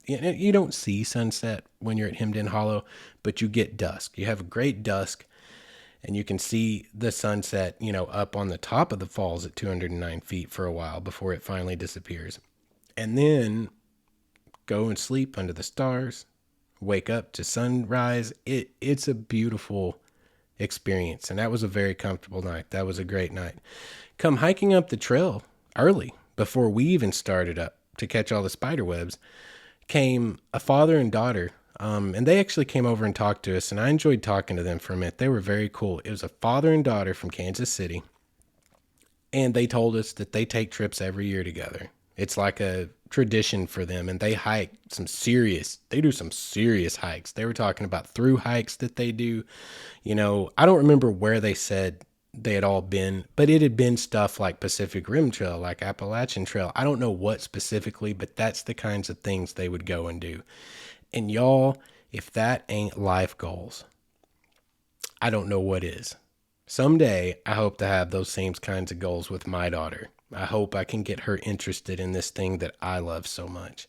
You don't see sunset when you're at Hemmed-In Hollow, but you get dusk. You have a great dusk, and you can see the sunset, up on the top of the falls at 209 feet for a while before it finally disappears. And then go and sleep under the stars, wake up to sunrise. It's a beautiful experience, and that was a very comfortable night. That was a great night. Come hiking up the trail early, before we even started up to catch all the spider webs, came a father and daughter. And they actually came over and talked to us, and I enjoyed talking to them for a minute. They were very cool. It was a father and daughter from Kansas City, and they told us that they take trips every year together. It's like a tradition for them, and they do some serious hikes. They were talking about through hikes that they do. I don't remember where they said they had all been, but it had been stuff like Pacific Rim Trail, like Appalachian Trail. I don't know what specifically, but that's the kinds of things they would go and do. And y'all, if that ain't life goals, I don't know what is. Someday, I hope to have those same kinds of goals with my daughter. I hope I can get her interested in this thing that I love so much.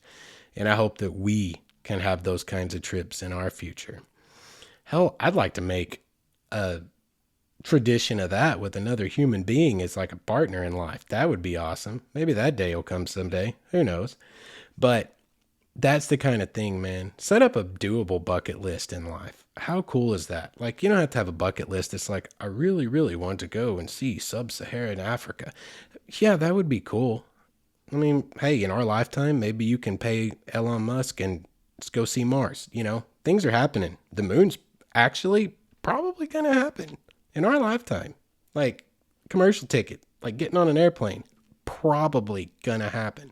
And I hope that we can have those kinds of trips in our future. Hell, I'd like to make a tradition of that with another human being as like a partner in life. That would be awesome. Maybe that day will come someday. Who knows? But that's the kind of thing, man. Set up a doable bucket list in life. How cool is that? Like, you don't have to have a bucket list. It's like, I really, really want to go and see sub-Saharan Africa. Yeah, that would be cool. Hey, in our lifetime, maybe you can pay Elon Musk and let's go see Mars. Things are happening. The moon's actually probably going to happen in our lifetime. Like, commercial ticket, like getting on an airplane, probably going to happen.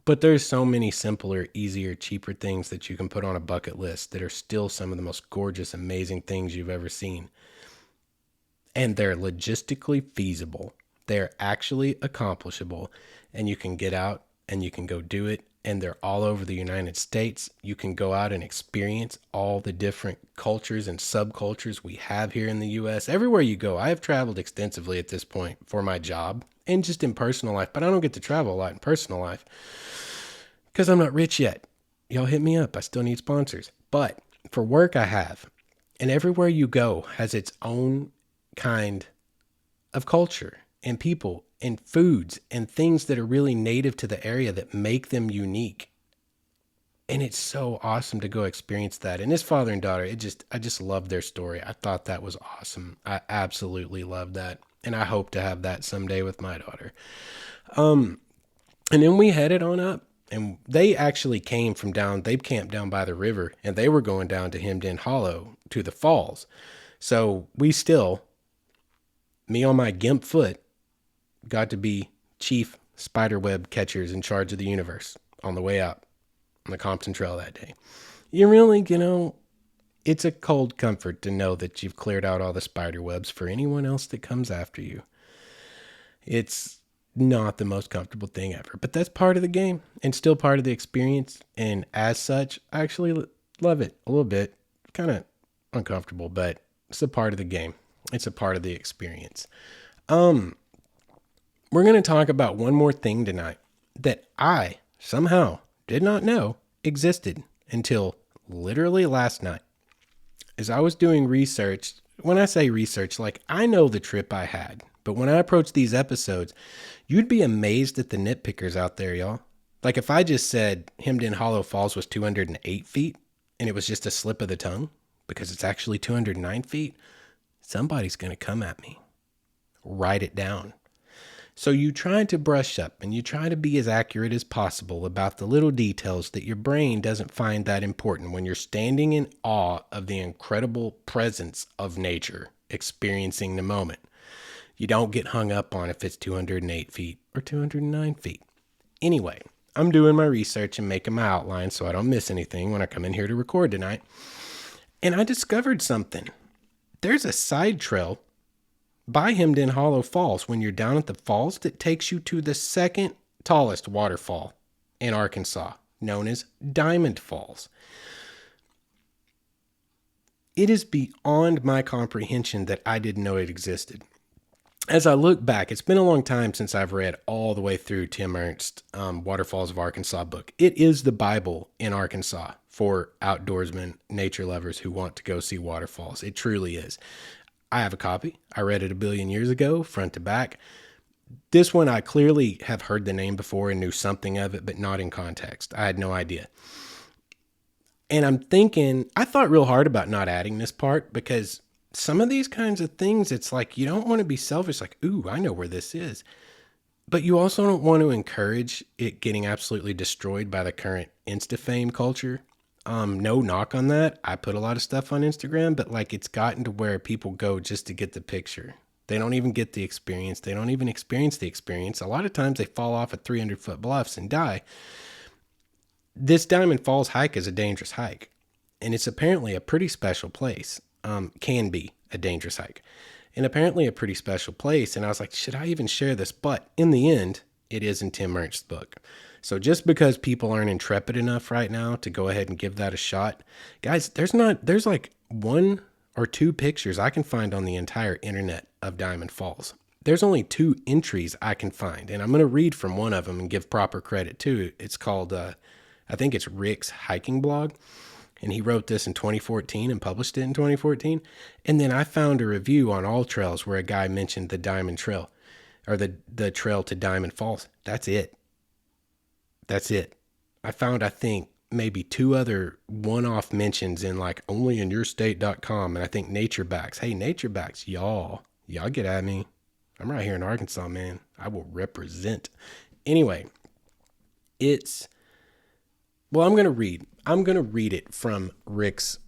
But there's so many simpler, easier, cheaper things that you can put on a bucket list that are still some of the most gorgeous, amazing things you've ever seen. And they're logistically feasible. They're actually accomplishable. And you can get out and you can go do it. And they're all over the United States. You can go out and experience all the different cultures and subcultures we have here in the U.S. Everywhere you go, I have traveled extensively at this point for my job and just in personal life. But I don't get to travel a lot in personal life because I'm not rich yet. Y'all hit me up. I still need sponsors. But for work, I have. And everywhere you go has its own kind of culture and people and foods and things that are really native to the area that make them unique. And it's so awesome to go experience that. And this father and daughter, I just love their story. I thought that was awesome. I absolutely love that. And I hope to have that someday with my daughter. And then we headed on up, and they actually came from they camped down by the river, and they were going down to Hemmed-In Hollow to the falls. So me on my gimp foot, got to be chief spiderweb catchers in charge of the universe on the way out on the Compton Trail that day. You really, it's a cold comfort to know that you've cleared out all the spider webs for anyone else that comes after you. It's not the most comfortable thing ever, but that's part of the game and still part of the experience. And as such, I actually love it a little bit. Kind of uncomfortable, but it's a part of the game. It's a part of the experience. We're going to talk about one more thing tonight that I somehow did not know existed until literally last night. As I was doing research, when I say research, like I know the trip I had, but when I approach these episodes, you'd be amazed at the nitpickers out there, y'all. Like if I just said Hemmed In Hollow Falls was 208 feet and it was just a slip of the tongue because it's actually 209 feet, somebody's going to come at me. Write it down. So you try to brush up and you try to be as accurate as possible about the little details that your brain doesn't find that important when you're standing in awe of the incredible presence of nature, experiencing the moment. You don't get hung up on if it's 208 feet or 209 feet. Anyway, I'm doing my research and making my outline so I don't miss anything when I come in here to record tonight. And I discovered something. There's a side trail by Hemmed In Hollow Falls when you're down at the falls that takes you to the second tallest waterfall in Arkansas, known as Diamond Falls. It is beyond my comprehension that I didn't know it existed. As I look back, it's been a long time since I've read all the way through Tim Ernst's Waterfalls of Arkansas book. It is the Bible in Arkansas for outdoorsmen, nature lovers who want to go see waterfalls. It truly is. I have a copy. I read it a billion years ago, front to back. This one, I clearly have heard the name before and knew something of it, but not in context. I had no idea. And I'm thinking, I thought real hard about not adding this part because some of these kinds of things, it's like you don't want to be selfish, like, ooh, I know where this is. But you also don't want to encourage it getting absolutely destroyed by the current Insta-fame culture. No knock on that. I put a lot of stuff on Instagram, but like it's gotten to where people go just to get the picture. They don't even get the experience. They don't even experience the experience. A lot of times they fall off at 300-foot bluffs and die. This Diamond Falls hike is a dangerous hike, and it's apparently a pretty special place. Can be a dangerous hike, and apparently a pretty special place. And I was like, should I even share this? But in the end, it is in Tim Ernst's book. So just because people aren't intrepid enough right now to go ahead and give that a shot, guys, there's like 1 or 2 pictures I can find on the entire internet of Diamond Falls. There's only 2 entries I can find, and I'm going to read from one of them and give proper credit to. It's called, I think it's Rick's Hiking Blog, and he wrote this in 2014 and published it in 2014. And then I found a review on All Trails where a guy mentioned the Diamond Trail, or the trail to Diamond Falls. That's it. I found, I think, maybe 2 other one-off mentions in like onlyinyourstate.com, and I think NatureBacks. Hey, NatureBacks, y'all get at me. I'm right here in Arkansas, man. I will represent. Anyway, I'm going to read it from Rick's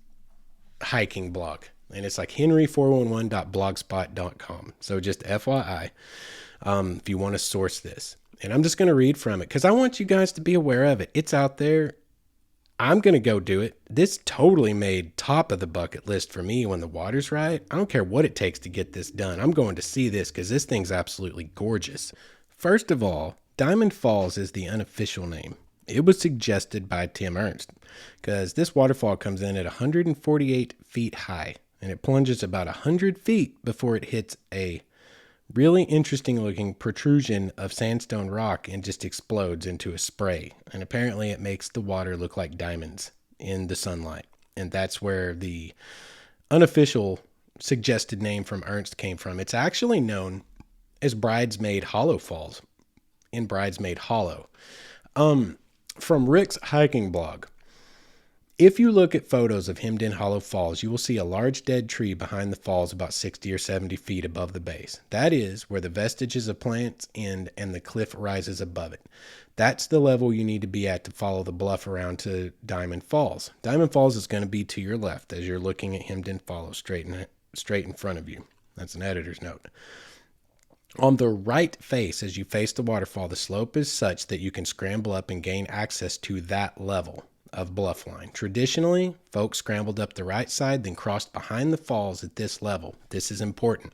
hiking blog, and it's like henry411.blogspot.com. So just FYI, if you want to source this. And I'm just going to read from it because I want you guys to be aware of it. It's out there. I'm going to go do it. This totally made top of the bucket list for me when the water's right. I don't care what it takes to get this done. I'm going to see this because this thing's absolutely gorgeous. First of all, Diamond Falls is the unofficial name. It was suggested by Tim Ernst because this waterfall comes in at 148 feet high and it plunges about 100 feet before it hits a really interesting looking protrusion of sandstone rock and just explodes into a spray. And apparently it makes the water look like diamonds in the sunlight. And that's where the unofficial suggested name from Ernst came from. It's actually known as Bridesmaid Hollow Falls in Bridesmaid Hollow. From Rick's hiking blog. If you look at photos of Hemmed In Hollow Falls, you will see a large dead tree behind the falls about 60 or 70 feet above the base. That is where the vestiges of plants end and the cliff rises above it. That's the level you need to be at to follow the bluff around to Diamond Falls. Diamond Falls is going to be to your left as you're looking at Hemmed In Falls straight in front of you. That's an editor's note. On the right face, as you face the waterfall, the slope is such that you can scramble up and gain access to that level of bluff line. Traditionally, folks scrambled up the right side, then crossed behind the falls at this level. This is important.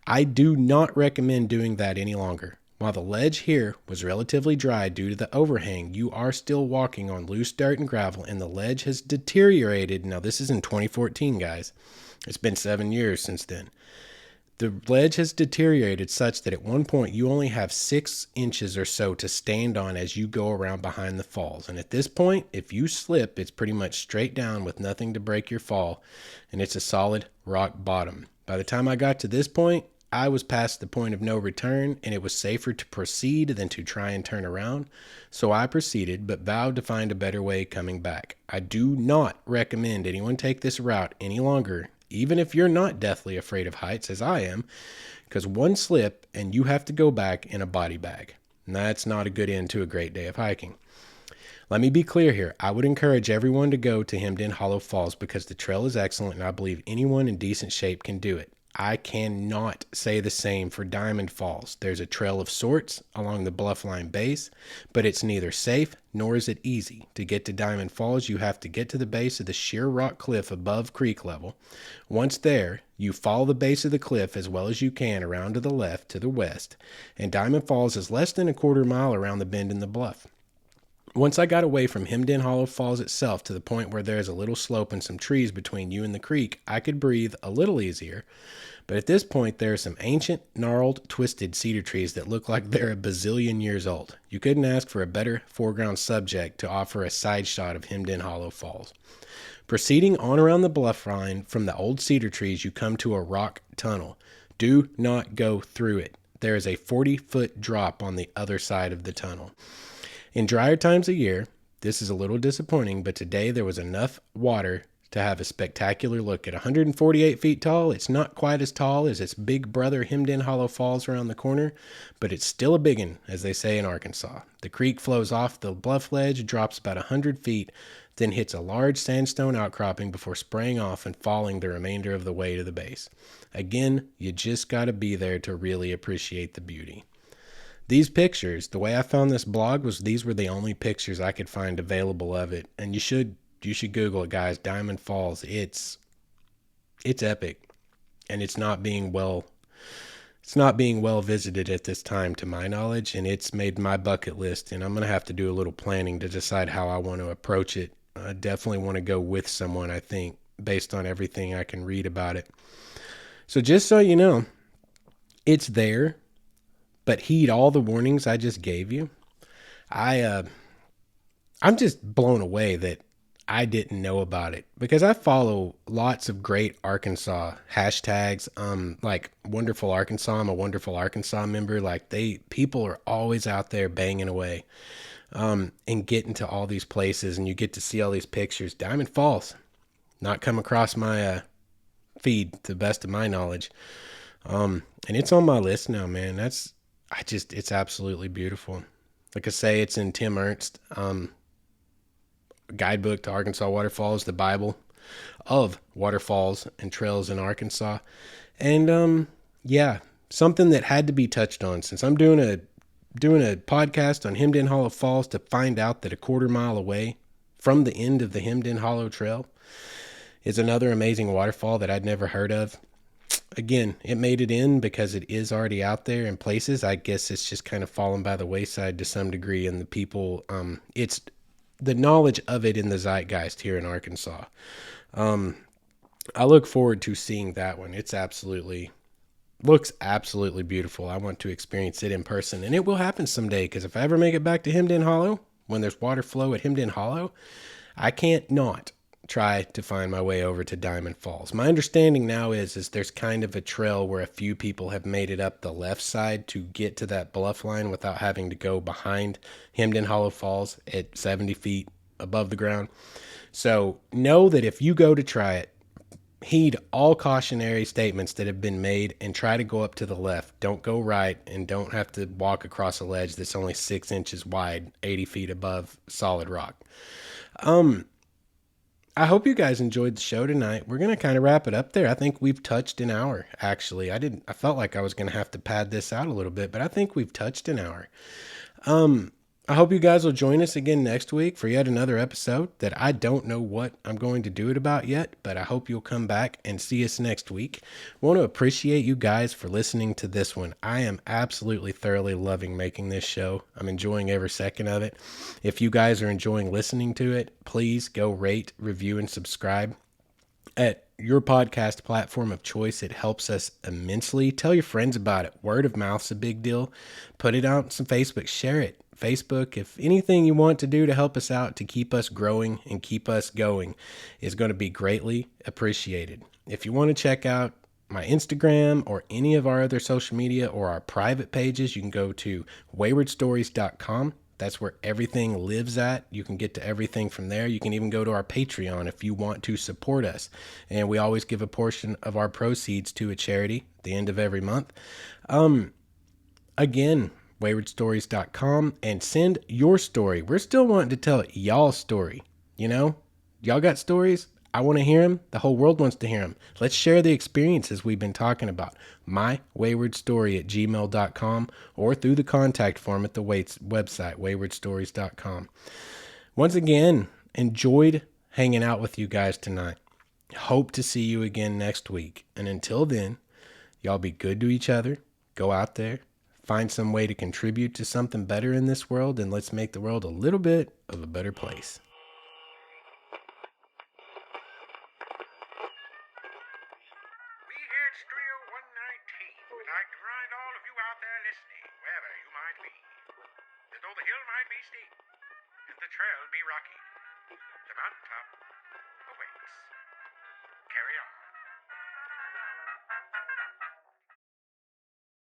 I do not recommend doing that any longer. While the ledge here was relatively dry due to the overhang, you are still walking on loose dirt and gravel, and the ledge has deteriorated. Now, this is in 2014, guys. It's been 7 years since then. The ledge has deteriorated such that at one point you only have 6 inches or so to stand on as you go around behind the falls. And at this point, if you slip, it's pretty much straight down with nothing to break your fall, and it's a solid rock bottom. By the time I got to this point, I was past the point of no return, and it was safer to proceed than to try and turn around. So I proceeded, but vowed to find a better way coming back. I do not recommend anyone take this route any longer, even if you're not deathly afraid of heights, as I am, because one slip and you have to go back in a body bag. And that's not a good end to a great day of hiking. Let me be clear here. I would encourage everyone to go to Hemmed In Hollow Falls because the trail is excellent, and I believe anyone in decent shape can do it. I cannot say the same for Diamond Falls. There's a trail of sorts along the Bluffline base, but it's neither safe nor is it easy. To get to Diamond Falls, you have to get to the base of the sheer rock cliff above creek level. Once there, you follow the base of the cliff as well as you can around to the left, to the west, and Diamond Falls is less than a quarter mile around the bend in the bluff. Once I got away from Hemmed In Hollow Falls itself to the point where there's a little slope and some trees between you and the creek, I could breathe a little easier. But at this point, there are some ancient, gnarled, twisted cedar trees that look like they're a bazillion years old. You couldn't ask for a better foreground subject to offer a side shot of Hemmed In Hollow Falls. Proceeding on around the bluff line from the old cedar trees, you come to a rock tunnel. Do not go through it. There is a 40-foot drop on the other side of the tunnel. In drier times of year, this is a little disappointing, but today there was enough water to have a spectacular look. At 148 feet tall, it's not quite as tall as its big brother Hemmed In Hollow Falls around the corner, but it's still a biggin, as they say in Arkansas. The creek flows off the bluff ledge, drops about 100 feet, then hits a large sandstone outcropping before spraying off and falling the remainder of the way to the base. Again, you just got to be there to really appreciate the beauty. These pictures, the way I found this blog was these were the only pictures I could find available of it. And you should Google it, guys. Diamond Falls. It's epic. And it's not being well visited at this time to my knowledge, and it's made my bucket list, and I'm going to have to do a little planning to decide how I want to approach it. I definitely want to go with someone, I think, based on everything I can read about it. So just so you know, it's there. But heed all the warnings I just gave you. I'm just blown away that I didn't know about it because I follow lots of great Arkansas hashtags. Like Wonderful Arkansas. I'm a Wonderful Arkansas member. Like people are always out there banging away, and getting to all these places, and you get to see all these pictures. Diamond Falls, not come across my feed to the best of my knowledge. And it's on my list now, man. It's absolutely beautiful. Like I say, it's in Tim Ernst, guidebook to Arkansas waterfalls, the Bible of waterfalls and trails in Arkansas. And, yeah, something that had to be touched on since I'm doing a podcast on Hemmed In Hollow Falls to find out that a quarter mile away from the end of the Hemmed In Hollow Trail is another amazing waterfall that I'd never heard of. Again, it made it in because it is already out there in places. I guess it's just kind of fallen by the wayside to some degree, and the people, it's the knowledge of it in the zeitgeist here in Arkansas. I look forward to seeing that one. Looks absolutely beautiful. I want to experience it in person, and it will happen someday, because if I ever make it back to Hemmed In Hollow, when there's water flow at Hemmed In Hollow, I can't not try to find my way over to Diamond Falls. My understanding now is there's kind of a trail where a few people have made it up the left side to get to that bluff line without having to go behind Hemmed In Hollow Falls at 70 feet above the ground. So know that if you go to try it, heed all cautionary statements that have been made and try to go up to the left. Don't go right, and don't have to walk across a ledge that's only 6 inches wide, 80 feet above solid rock. I hope you guys enjoyed the show tonight. We're going to kind of wrap it up there. I think we've touched an hour, actually. I felt like I was going to have to pad this out a little bit, but I think we've touched an hour. I hope you guys will join us again next week for yet another episode that I don't know what I'm going to do it about yet, but I hope you'll come back and see us next week. I want to appreciate you guys for listening to this one. I am absolutely thoroughly loving making this show. I'm enjoying every second of it. If you guys are enjoying listening to it, please go rate, review, and subscribe at your podcast platform of choice. It helps us immensely. Tell your friends about it. Word of mouth's a big deal. Put it out on some Facebook. Share it. Facebook, if anything you want to do to help us out, to keep us growing and keep us going, is going to be greatly appreciated. If you want to check out my Instagram or any of our other social media or our private pages, you can go to waywardstories.com. That's where everything lives at. You can get to everything from there. You can even go to our Patreon if you want to support us. And we always give a portion of our proceeds to a charity at the end of every month. Again, waywardstories.com, and send your story. We're still wanting to tell y'all's story. You know, y'all got stories? I want to hear them. The whole world wants to hear them. Let's share the experiences we've been talking about. mywaywardstory@gmail.com or through the contact form at the website, waywardstories.com. Once again, enjoyed hanging out with you guys tonight. Hope to see you again next week. And until then, y'all be good to each other. Go out there, find some way to contribute to something better in this world, and let's make the world a little bit of a better place. We here at Studio 119 would like to remind all of you out there listening, wherever you might be, that though the hill might be steep and the trail be rocky, the mountaintop awaits.